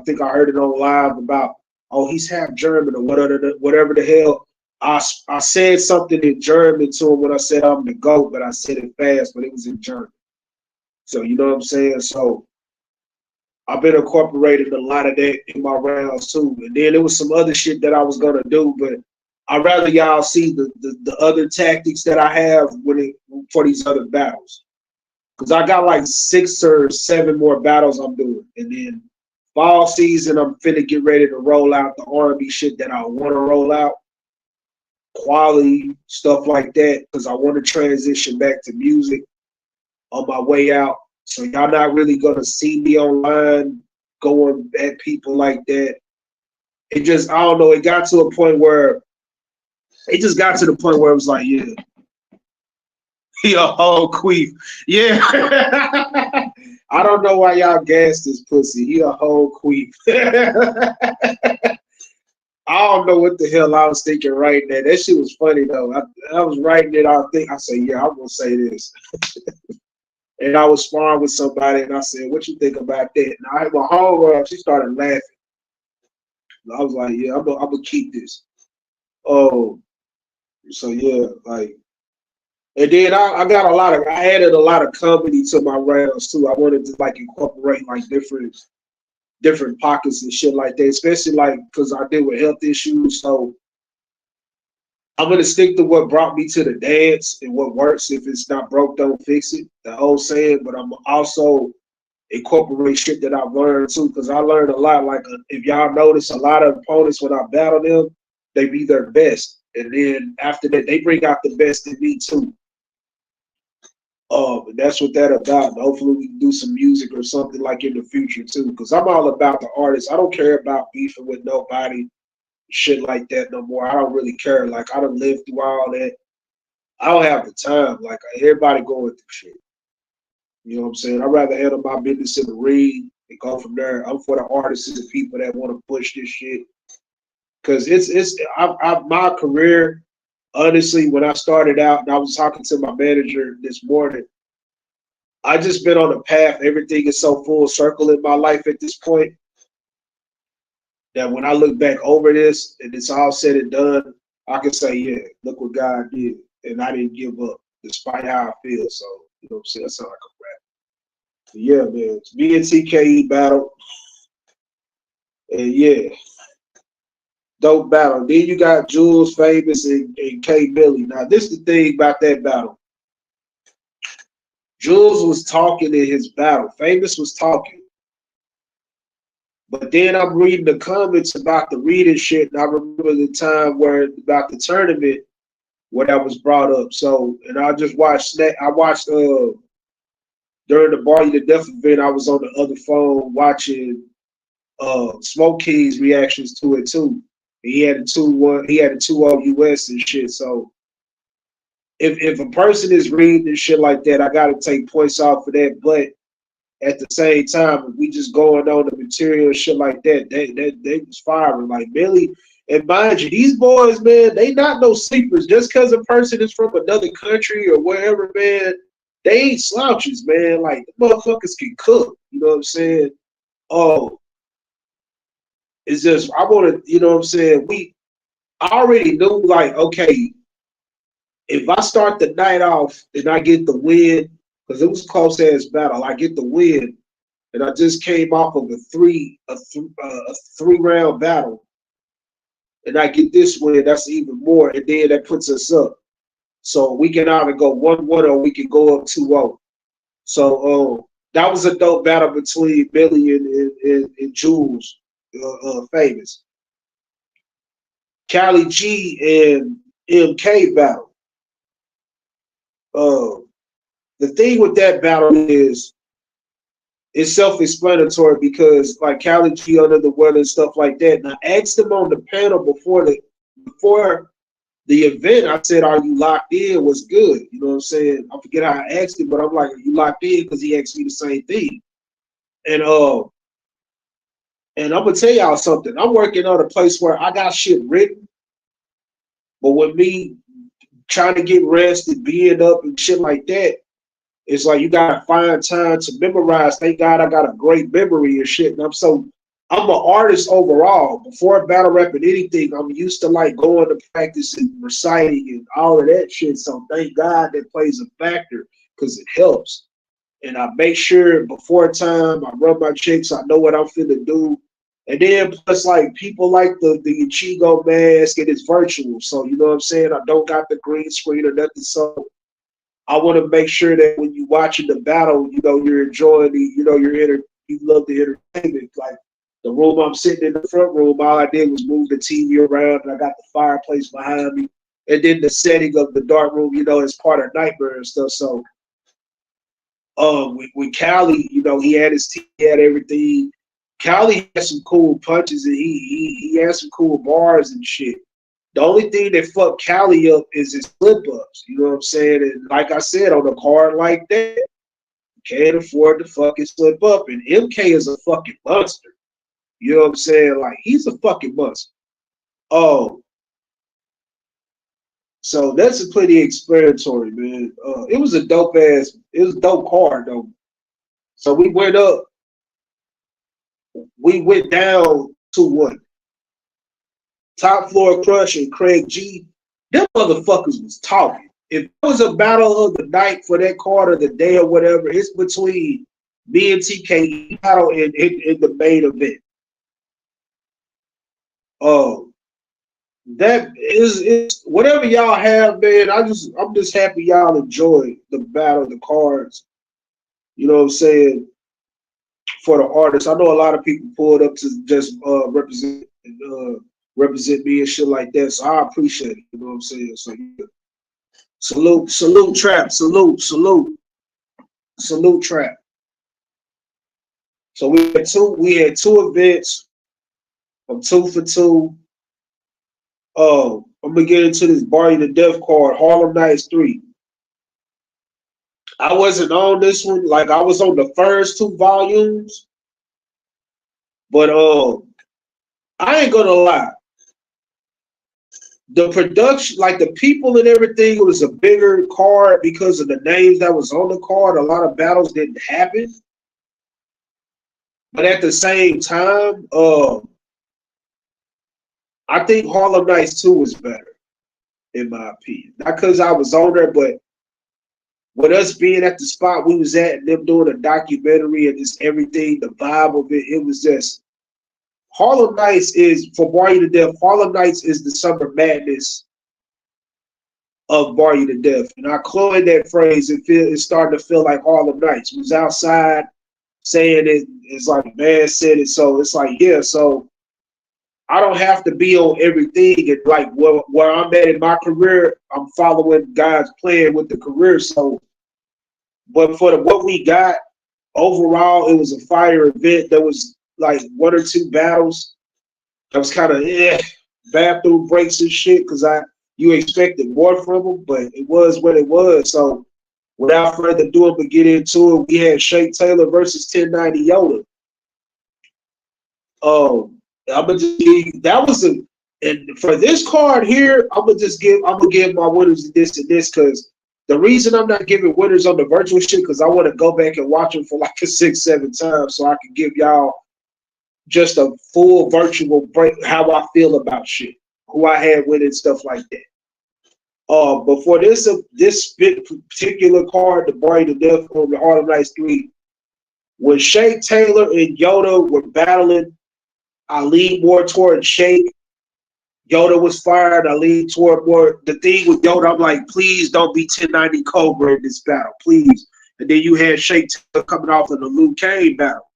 think I heard it on live about, oh, he's half German or whatever the hell. I said something in German to him when I said I'm the GOAT, but I said it fast, but it was in German. So you know what I'm saying? So I've been incorporating a lot of that in my rounds too. And then there was some other shit that I was gonna do, but I'd rather y'all see the other tactics that I have for these other battles. Because I got like 6 or 7 more battles I'm doing. And then fall season, I'm finna get ready to roll out the R&B shit that I want to roll out, quality stuff like that, because I want to transition back to music on my way out. So y'all not really gonna see me online going at people like that. It just, I don't know, it got to a point where it was like, yeah, he a whole queef. Yeah. I don't know why y'all gassed this pussy. He a whole queef. I don't know what the hell I was thinking writing that. That shit was funny though. I was writing it. I said, yeah, I'm gonna say this. And I was sparring with somebody, and I said, "What you think about that?" And I had my homegirl. She started laughing. And I was like, "Yeah, I'm gonna keep this." Oh, so yeah, like, and then I added a lot of comedy to my rounds too. I wanted to like incorporate like different pockets and shit like that, especially like because I deal with health issues. So I'm gonna stick to what brought me to the dance and what works. If it's not broke, don't fix it. The old saying. But I'm also incorporate shit that I've learned too, because I learned a lot. Like if y'all notice, a lot of opponents when I battle them, they be their best, and then after that, they bring out the best in me too. And that's what that about. Hopefully, we can do some music or something like in the future too, because I'm all about the artist. I don't care about beefing with nobody, shit like that no more. I don't really care. Like I don't live through all that. I don't have the time. Like everybody going through shit. You know what I'm saying? I'd rather handle my business in the ring and go from there. I'm for the artists and the people that want to push this shit. Cause my career, honestly, when I started out and I was talking to my manager this morning, I just been on a path. Everything is so full circle in my life at this point that when I look back over this and it's all said and done, I can say, yeah, look what God did. And I didn't give up despite how I feel. So, you know what I'm saying? That's how I can rap. But yeah, man. It's me and TKE battle. And yeah, dope battle. Then you got Jules Famous and K Billy. Now, this is the thing about that battle. Jules was talking in his battle. Famous was talking. But then I'm reading the comments about the reading shit, and I remember the time where about the tournament where that was brought up. So, and I just watched that. I watched during the Barley to Death event. I was on the other phone watching Smoke King's reactions to it too. He had a 2-1. He had a 2-0 US and shit. So if a person is reading and shit like that, I gotta take points off for that. But at the same time, if we just going on the material and shit like that, they was firing like Billy. And mind you, these boys, man, they not no sleepers. Just because a person is from another country or wherever, man, they ain't slouches, man. Like the motherfuckers can cook. You know what I'm saying? Oh, it's just I want to, you know what I'm saying? I already knew like, okay, if I start the night off and I get the win, because it was a close ass battle, I get the win, and I just came off of a 3 round battle, and I get this win, that's even more, and then that puts us up. So we can either go 1-1 or we can go up 2-0. So that was a dope battle between Billy and Jules. famous. Cali G and MK battle. The thing with that battle is it's self-explanatory because like Cali G under the weather and stuff like that. And I asked him on the panel before the event, I said, "Are you locked in? What's good?" You know what I'm saying? I forget how I asked him, but I'm like, "Are you locked in?" Because he asked me the same thing. And I'm gonna tell y'all something. I'm working on a place where I got shit written, but with me trying to get rest and being up and shit like that, it's like you gotta find time to memorize. Thank God I got a great memory and shit. And I'm an artist overall. Before battle rapping anything, I'm used to like going to practice and reciting and all of that shit. So thank God that plays a factor because it helps. And I make sure before time I run my checks. I know what I'm finna do. And then plus like people like the Ichigo mask and it's virtual. So you know what I'm saying? I don't got the green screen or nothing. So I want to make sure that when you watching the battle, you know, you're enjoying you love the entertainment. Like the room I'm sitting in the front room, all I did was move the TV around and I got the fireplace behind me. And then the setting of the dark room, you know, is part of Nightmare and stuff. So with Cali, you know, he had his team, he had everything. Cali had some cool punches and he had some cool bars and shit. The only thing that fucked Cali up is his slip ups. You know what I'm saying? And like I said, on a card like that, you can't afford to fucking slip up. And MK is a fucking monster. You know what I'm saying? Like he's a fucking monster. Oh, so that's plenty explanatory, man. It was a dope card though. So we went down to what? Top Floor Crush and Craig G. Them motherfuckers was talking. If it was a battle of the night for that card or the day or whatever, it's between me and TK battle in the main event. That is whatever y'all have, man. I'm just happy y'all enjoy the battle, the cards. You know what I'm saying? For the artists, I know a lot of people pulled up to just represent me and shit like that. So I appreciate it. You know what I'm saying? So yeah. Salute, Trap, salute, Trap. So we had two events. I'm 2 for 2. I'm gonna get into this Bar You to Death card, Harlem Nights 3. I wasn't on this one, like I was on the first 2 volumes, but I ain't gonna lie. The production, like the people and everything, it was a bigger card because of the names that was on the card. A lot of battles didn't happen. But at the same time, I think Harlem Nights 2 was better, in my opinion. Not because I was on there, but with us being at the spot we was at and them doing a documentary and just everything, the vibe of it, it was just Harlem Nights is, for Bar You to Death, Harlem Nights is the summer madness of Bar You to Death. And I coined that phrase, it's starting to feel like Harlem Nights. We was outside saying it's like man said it. So it's like, yeah, so I don't have to be on everything. And like where I'm at in my career, I'm following God's plan with the career. So, but for what we got overall, it was a fire event. There was like 1 or 2 battles. I was kind of bathroom breaks and shit because you expected more from them, but it was what it was. So without further ado, I'm gonna get into it. We had Shake Taylor versus 1090 Yoda. I'm gonna just give, that was a, and for this card here, I'm gonna give my winners this and this because the reason I'm not giving winners on the virtual shit because I want to go back and watch them for like a 6-7 times so I can give y'all just a full virtual break how I feel about shit, who I had with it, stuff like that. But for this particular card, the Bar You to Death on the Harlem Nights 3, when Shake Taylor and Yoda were battling, I lean more toward Shake. Yoda was fired. I lean toward more. The thing with Yoda, I'm like, please don't be 1090 Cobra in this battle, please. And then you had Shake Taylor coming off of the Luke Kane battle.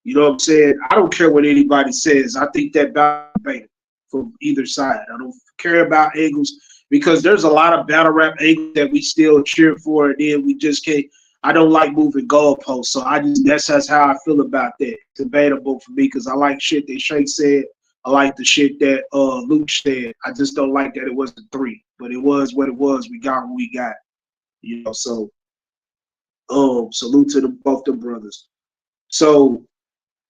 You know what I'm saying? I don't care what anybody says. I think that battle debate from either side. I don't care about angles because there's a lot of battle rap angles that we still cheer for, and then we just can't. I don't like moving goalposts, so that's how I feel about that. It's debatable for me because I like shit that Shake said. I like the shit that Luke said. I just don't like that it wasn't 3, but it was what it was. We got what we got, you know. So, salute to both the brothers. So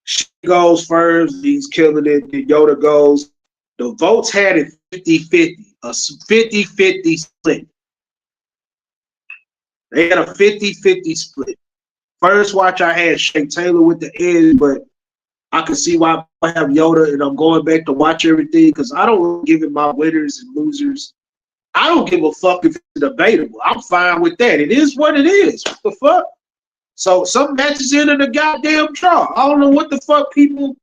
she goes first. He's killing it. Then Yoda goes. The votes had it 50-50, a 50-50 split. They had a 50-50 split. First watch, I had Shake Taylor with the edge, but I can see why I have Yoda, and I'm going back to watch everything because I don't give it my winners and losers. I don't give a fuck if it's debatable. I'm fine with that. It is what it is. What the fuck? So some matches into the goddamn draw. I don't know what the fuck people.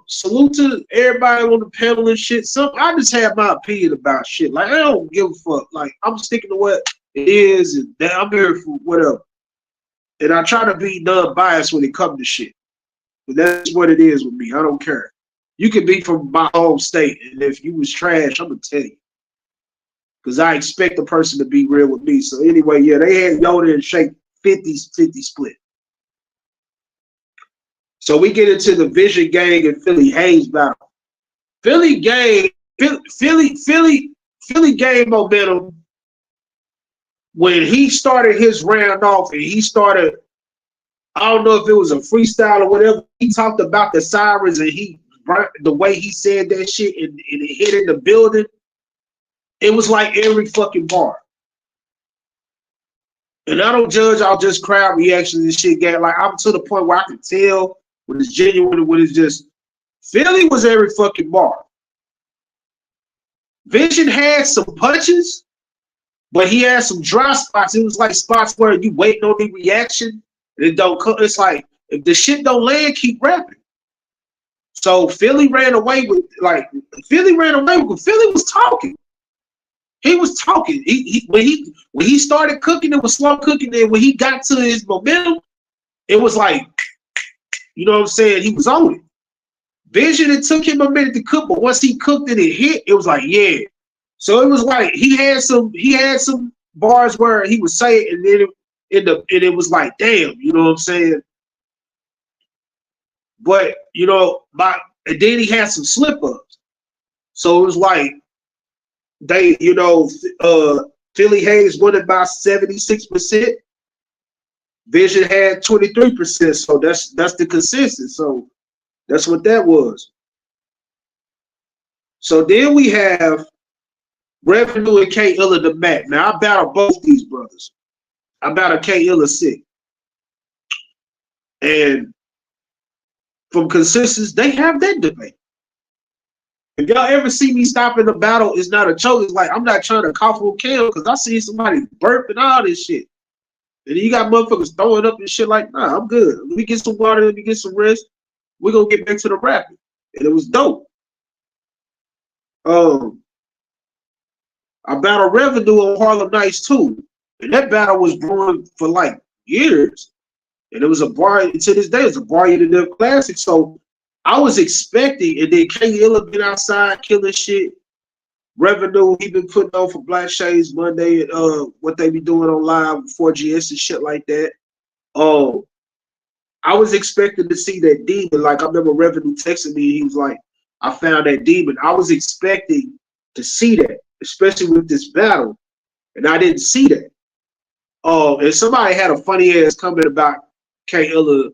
Salute to everybody on the panel and shit. I just have my opinion about shit. Like I don't give a fuck. Like I'm sticking to what it is, and I'm here for whatever. And I try to be non-biased when it comes to shit. But that's what it is with me. I don't care. You can be from my home state, and if you was trash, I'm gonna tell you. Because I expect the person to be real with me. So anyway, yeah, they had Yoda and Shake 50-50 split. So we get into the Vision Gang and Philly Hayes battle. Philly gained momentum when he started his round off, and he started. I don't know if it was a freestyle or whatever. He talked about the sirens, and the way he said that shit, and it hit in the building. It was like every fucking bar. And I don't judge. I'll just crowd reactions and shit. Like I'm to the point where I can tell when it's genuine and when it's just. Philly was every fucking bar. Vision had some punches, but he had some dry spots. It was like spots where you waiting on the reaction and it don't come. It's like if the shit don't land, keep rapping. So Philly ran away with Philly was talking. He was talking. When he started cooking, it was slow cooking. And when he got to his momentum, it was like, you know what I'm saying? He was on it. Vision, it took him a minute to cook, but once he cooked and it hit, it was like, yeah. So it was like he had some bars where he would say it, and then it was like, damn, you know what I'm saying? But you know, and then he had some slip ups. So it was like they, you know, Philly Hayes won it by 76%. Vision had 23%. So that's the consensus. So that's what that was. So then we have Revenue and K Illa the Mac. Now I battle both these brothers. I battle K Illa sick. And from consensus, they have that debate. If y'all ever see me stop in the battle, it's not a choke. It's like I'm not trying to cough on Cam because I see somebody burp and all this shit. And you got motherfuckers throwing up and shit like, nah, I'm good. Let me get some water, let me get some rest. We're gonna get back to the rapping. And it was dope. I battled Revenue on Harlem Nights too. And that battle was brewing for like years. And it was a bar, to this day, it's a bar in the classic. So I was expecting, and then K Illa been outside killing shit. Revenue, he been putting on for Black Shades Monday and what they be doing on live 4GS and shit like that. I was expecting to see that demon. Like I remember Revenue texting me, he was like, I found that demon. I was expecting to see that, especially with this battle. And I didn't see that. And somebody had a funny ass comment about K Illa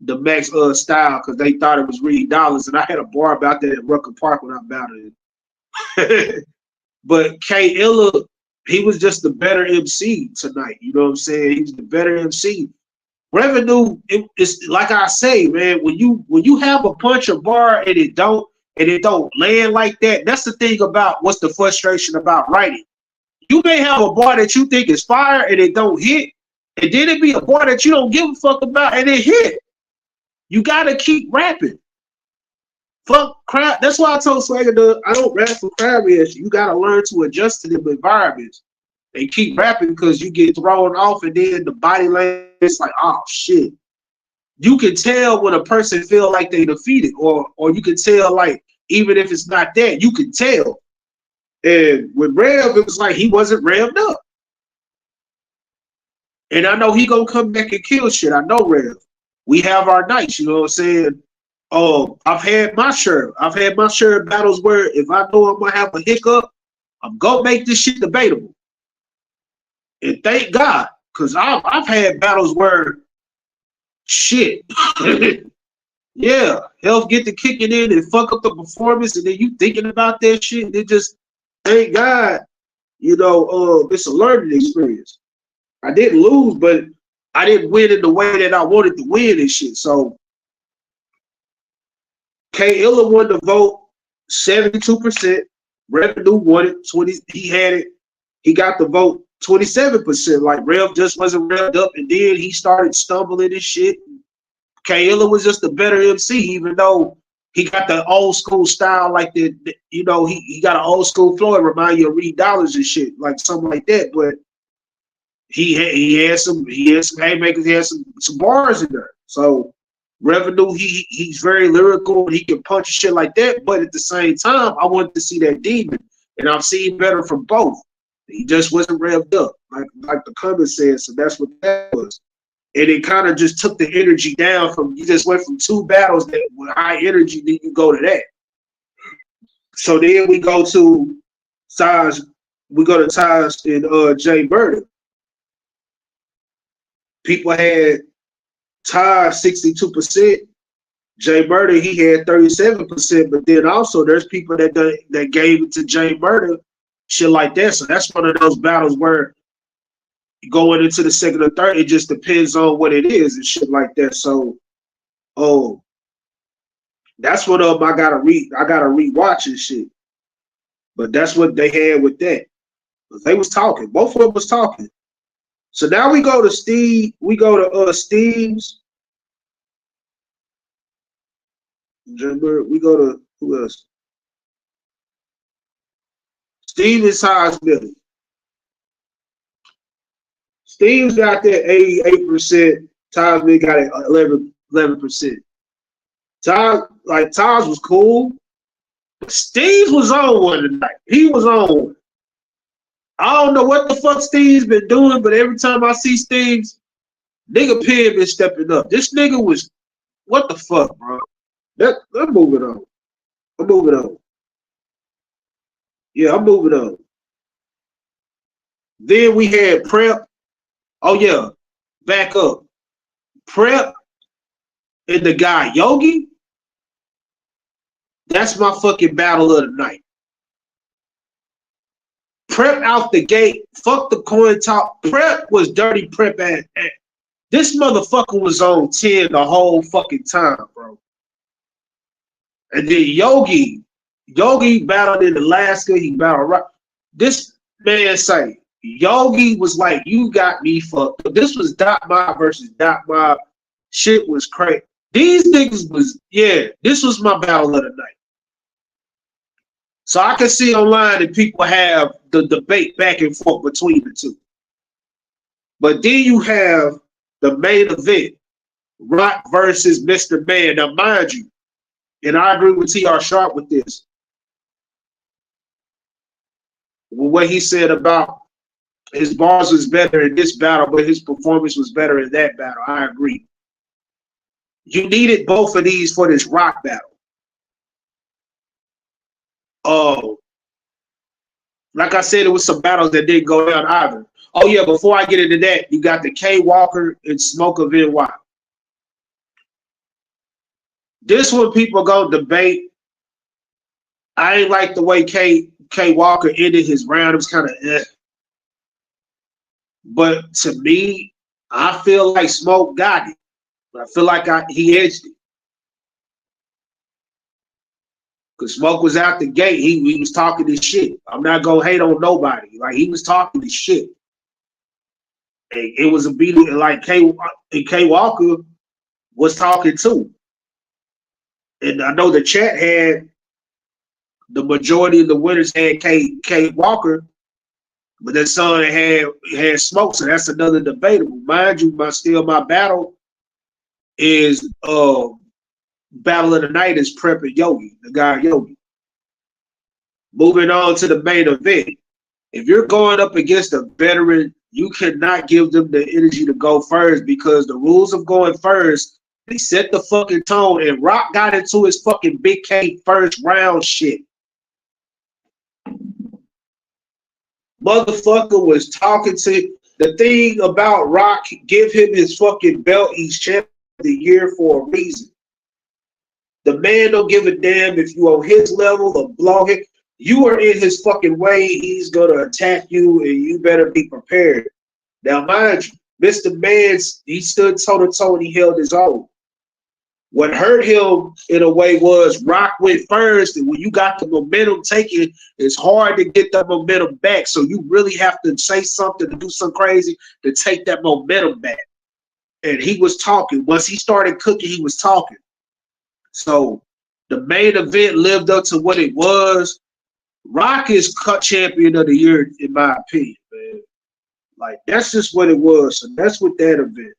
the Max style because they thought it was Reed Dollars, and I had a bar about that at Rucker Park when I battled it. But K Illa, he was just the better MC tonight. You know what I'm saying? He's the better MC. Revenue, it's like I say, man. When you have a punch or bar and it don't land like that, that's the thing about what's the frustration about writing. You may have a bar that you think is fire and it don't hit, and then it be a bar that you don't give a fuck about and it hit. You gotta keep rapping. Fuck crowd. That's why I told Swagger, I don't rap for crowd reaction. You gotta learn to adjust to the environments and keep rapping because you get thrown off and then the body language is like, oh shit. you can tell when a person feel like they defeated, or you can tell, like, even if it's not that, you can tell. And with Rev, it was like he wasn't revved up. And I know he gonna come back and kill shit. I know Rev. We have our nights, you know what I'm saying? Oh, I've had my share. I've had my share of battles where if I know I'm gonna have a hiccup, I'm gonna make this shit debatable. And thank God, because I've had battles where shit. Yeah, health get to kicking in and fuck up the performance, and then you thinking about that shit, and it just, thank God, you know, it's a learning experience. I didn't lose, but I didn't win in the way that I wanted to win and shit. So K Illa won the vote 72%. Revenue won it 20. He had it. He got the vote 27%. Like Rev just wasn't revved up, and then he started stumbling and shit. K Illa was just a better MC, even though he got the old school style, like you know, he got an old school flow. It remind you of Reed Dollars and shit, like something like that. But he had some haymakers, he had some bars in there. So Revenue, he's very lyrical and he can punch shit like that. But at the same time, I wanted to see that demon, and I've seen better from both. He just wasn't revved up, like the comment said. So that's what that was. And it kind of just took the energy down from, you just went from two battles that with high energy, then you go to that. So then we go to Taj, and Jay Murder. People had Taj 62%, Jay Murder, he had 37%, but then also there's people that gave it to Jay Murder, shit like that. So that's one of those battles where going into the second or third, it just depends on what it is and shit like that. So, that's what I gotta rewatch and shit. But that's what they had with that. They was talking. Both of them was talking. So now we go to Steve. We go to Steve's. We go to who else? Steve is Taj Millie. Steve's got that 88%. Taj Millie got it 11%. Taj was cool. But Steve was on one tonight. He was on one. I don't know what the fuck Steve's been doing, but every time I see Steve's, nigga Penn been stepping up. This nigga was, what the fuck, bro? I'm moving on. I'm moving on. Yeah, I'm moving on. Then we had Prep. Oh yeah, back up. Prep and the guy Yogi. That's my fucking battle of the night. Prep out the gate. Fuck the coin top. Prep was dirty Prep at this motherfucker was on 10 the whole fucking time, bro. And then Yogi battled in Alaska. He battled right. This man say Yogi was like, you got me fucked. But this was Dot Mob versus Dot Mob. Shit was crazy. These niggas was, yeah, this was my battle of the night. So I can see online that people have the debate back and forth between the two. But then you have the main event, Rock versus Mr. Man. Now, mind you, and I agree with TR Sharp with this, what he said about his bars was better in this battle, but his performance was better in that battle. I agree. You needed both of these for this Rock battle. Oh, like I said, it was some battles that didn't go down either. Oh yeah, before I get into that, you got the K Walker and Smoke of NY. This one people go debate. I ain't like the way K Walker ended his round. It was kind of But to me, I feel like Smoke got it. I feel like he edged it. Because Smoke was out the gate. He was talking his shit. I'm not going to hate on nobody. Like, he was talking his shit. And it was a beat like K Walker was talking too. And I know the chat had the majority of the winners had K Walker, but that son had Smoke, so that's another debatable. Mind you, my battle is Battle of the Night is Prep and Yogi, the guy Yogi. Moving on to the main event. If you're going up against a veteran, you cannot give them the energy to go first because the rules of going first, they set the fucking tone, and Rock got into his fucking Big K first round shit. Motherfucker was talking to the thing about Rock, give him his fucking belt. He's champion of the year for a reason. The man don't give a damn if you on his level or blow him. You are in his fucking way. He's gonna attack you, and you better be prepared. Now, mind you, Mr. Mans, he stood toe to toe and he held his own. What hurt him in a way was Rock went first, and when you got the momentum taken, it's hard to get the momentum back. So you really have to say something, to do something crazy to take that momentum back. And he was talking. Once he started cooking, he was talking. So the main event lived up to what it was. Rock is cut champion of the year, in my opinion, man. Like, that's just what it was. So that's what that event.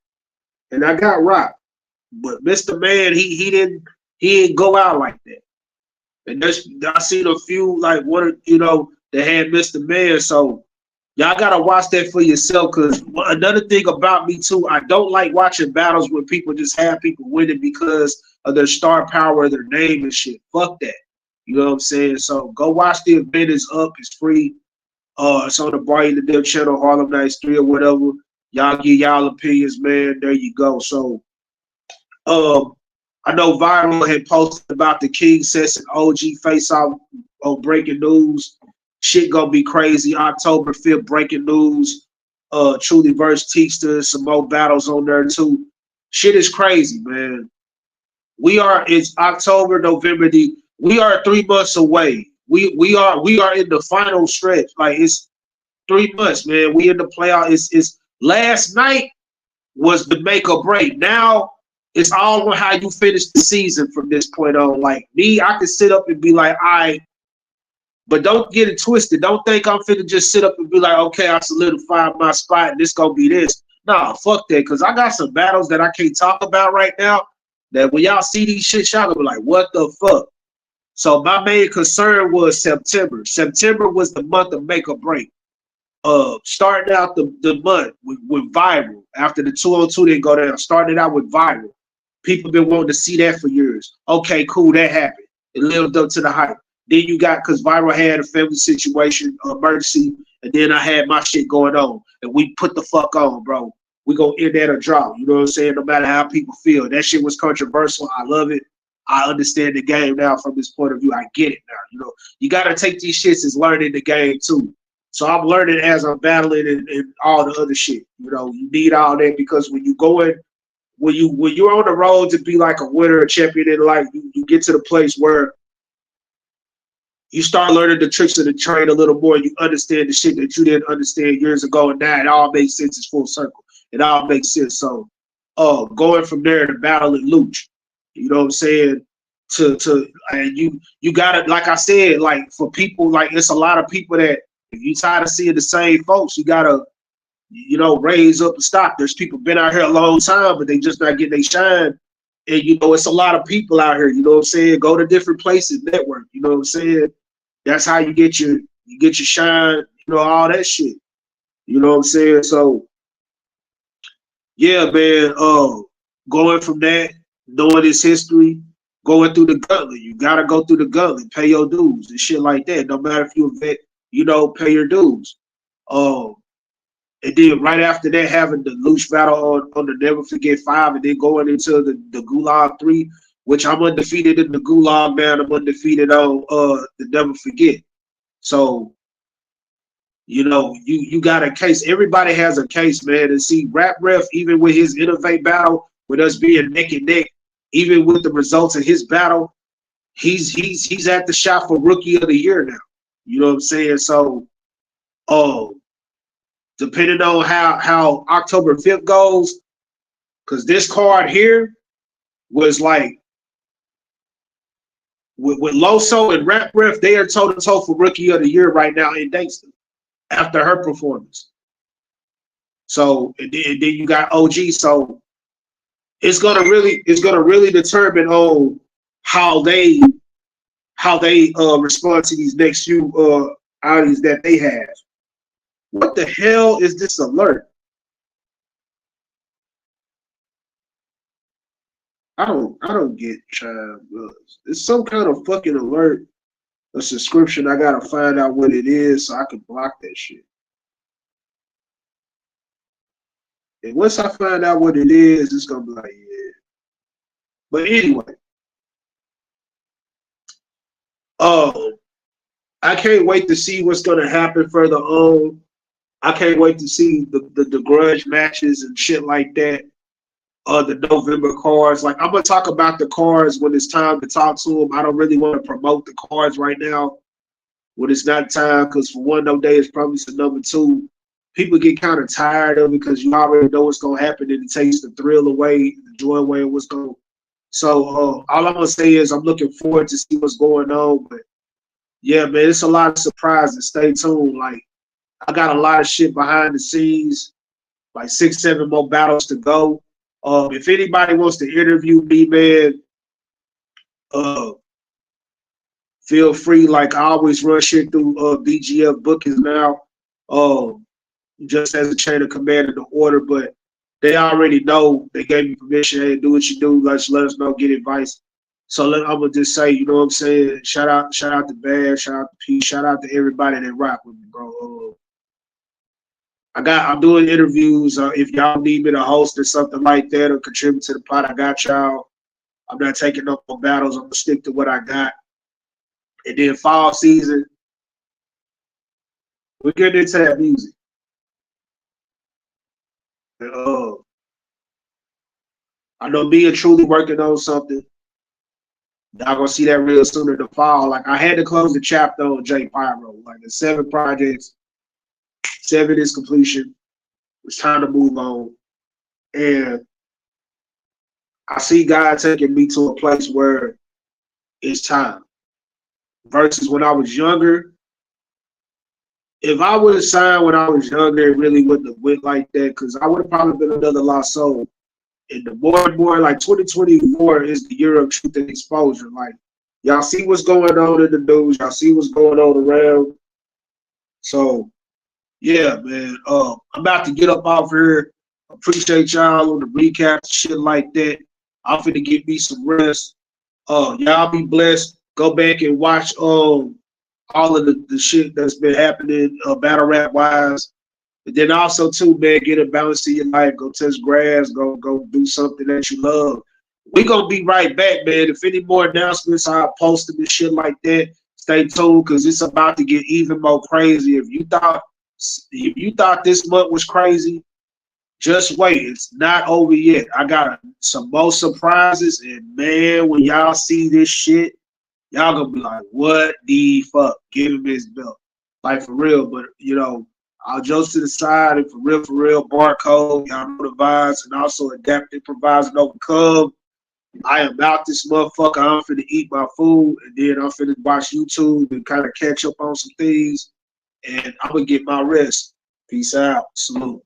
And I got Rock. But Mr. Man, he didn't go out like that. And I seen a few like that had Mr. Man. So y'all gotta watch that for yourself. Cause another thing about me too, I don't like watching battles where people just have people winning because of their star power, their name and shit. Fuck that. You know what I'm saying? So go watch the event. It's up. It's free. It's on the Barry the Dev channel, Harlem Nights 3 or whatever. Y'all give y'all opinions, man. There you go. So I know Viral had posted about the King Sets and OG face-off on breaking news. Shit gonna be crazy. October 5th, breaking news. Truly versus Teekster, some more battles on there too. Shit is crazy, man. It's October, November. We are 3 months away. We are in the final stretch. Like, it's 3 months, man. We in the playoff. It's last night was the make or break. Now it's all on how you finish the season from this point on. Like me, I can sit up and be like, all right, but don't get it twisted. Don't think I'm finna just sit up and be like, okay, I solidified my spot and this gonna be this. Nah, fuck that, because I got some battles that I can't talk about right now that when y'all see these shit, y'all gonna be like, what the fuck? So my main concern was September. September was the month of make or break. Starting out the month with Viral. After the 202 didn't go down, started out with Viral. People been wanting to see that for years. Okay, cool, that happened. It lived up to the hype. Then you got, because Viral had a family situation, emergency, and then I had my shit going on. And we put the fuck on, bro. We gonna end at a draw. You know what I'm saying? No matter how people feel. That shit was controversial. I love it. I understand the game now from this point of view. I get it now. You know, you gotta take these shits as learning the game too. So I'm learning as I'm battling and all the other shit. You know, you need all that because when you're on the road to be like a winner, a champion in life, you get to the place where you start learning the tricks of the trade a little more. You understand the shit that you didn't understand years ago, and now it all makes sense. It's full circle. It all makes sense. So, going from there to battling Luch, you know what I'm saying? And you gotta, like I said, like for people, like it's a lot of people that if you tired of seeing the same folks, you gotta, raise up the stock. There's people been out here a long time, but they just not getting their shine. And it's a lot of people out here. You know what I'm saying? Go to different places, network. You know what I'm saying? That's how you get your shine. All that shit. You know what I'm saying? So yeah, man. Going from that, knowing its history, going through the gauntlet. You gotta go through the gauntlet, pay your dues and shit like that. No matter if you're a vet, pay your dues. And then right after that, having the Luch battle on the Never Forget 5, and then going into the Gulag 3, which I'm undefeated in the Gulag, man. I'm undefeated on the Never Forget. So, you got a case. Everybody has a case, man. And see, Rap Ref, even with his Innovate battle, with us being neck and neck, even with the results of his battle, he's at the shot for Rookie of the Year now. You know what I'm saying? So, depending on how October 5th goes, because this card here was like with Loso and Rap Ref, they are toe to toe for Rookie of the Year right now in Dangster after her performance. So and then you got OG. So it's gonna really determine on how they respond to these next few outings that they have. What the hell is this alert? I don't get child. It's some kind of fucking alert, a subscription. I gotta find out what it is so I can block that shit. And once I find out what it is, it's gonna be like, yeah. But anyway, I can't wait to see what's gonna happen further on. I can't wait to see the grudge matches and shit like that. The November cards. Like, I'm gonna talk about the cards when it's time to talk to them. I don't really want to promote the cards right now when it's not time, because for one, no day is promised, and number two, people get kind of tired of it because you already know what's gonna happen, and it takes the thrill away, the joy away of what's going. So all I'm gonna say is I'm looking forward to see what's going on. But yeah, man, it's a lot of surprises. Stay tuned. Like, I got a lot of shit behind the scenes, like 6, 7 more battles to go. If anybody wants to interview me, man, feel free. Like, I always run shit through BGF bookings now, just as a chain of command in the order. But they already know. They gave me permission. Hey, do what you do. Let us know. Get advice. So I'm gonna just say, you know what I'm saying? Shout out to Bad. Shout out to P. Shout out to everybody that rock with me, bro. I'm doing interviews. If y'all need me to host or something like that or contribute to the pod, I got y'all. I'm not taking up more battles. I'm gonna stick to what I got. And then fall season, we're getting into that music. And, I know me and Truly working on something. Y'all gonna see that real soon in the fall. Like, I had to close the chapter on J Pyro. Like, the 7 projects, 7 is completion. It's time to move on. And I see God taking me to a place where it's time. Versus when I was younger, if I would have signed when I was younger, it really wouldn't have went like that, because I would have probably been another lost soul. And the more and more, like, 2024 is the year of truth and exposure. Like, y'all see what's going on in the news. Y'all see what's going on around. So, yeah, man. I'm about to get up off here. Appreciate y'all on the recap, shit like that. I'm finna get me some rest. Y'all be blessed. Go back and watch all of the shit that's been happening battle rap wise. And then also too, man, get a balance to your life. Go touch grass. Go do something that you love. We gonna be right back, man. If any more announcements, I'll post them and shit like that. Stay tuned, because it's about to get even more crazy. If you thought this month was crazy, just wait. It's not over yet. I got some more surprises, and man, when y'all see this shit, y'all gonna be like, what the fuck? Give him his belt. Like, for real. But, you know, I'll jokes to the side, and for real, Barcode, y'all know the vibes, and also Adapt, Improvise, and Overcome. I am out this motherfucker. I'm finna eat my food, and then I'm finna watch YouTube and kind of catch up on some things, and I'm gonna get my rest. Peace out. Salute.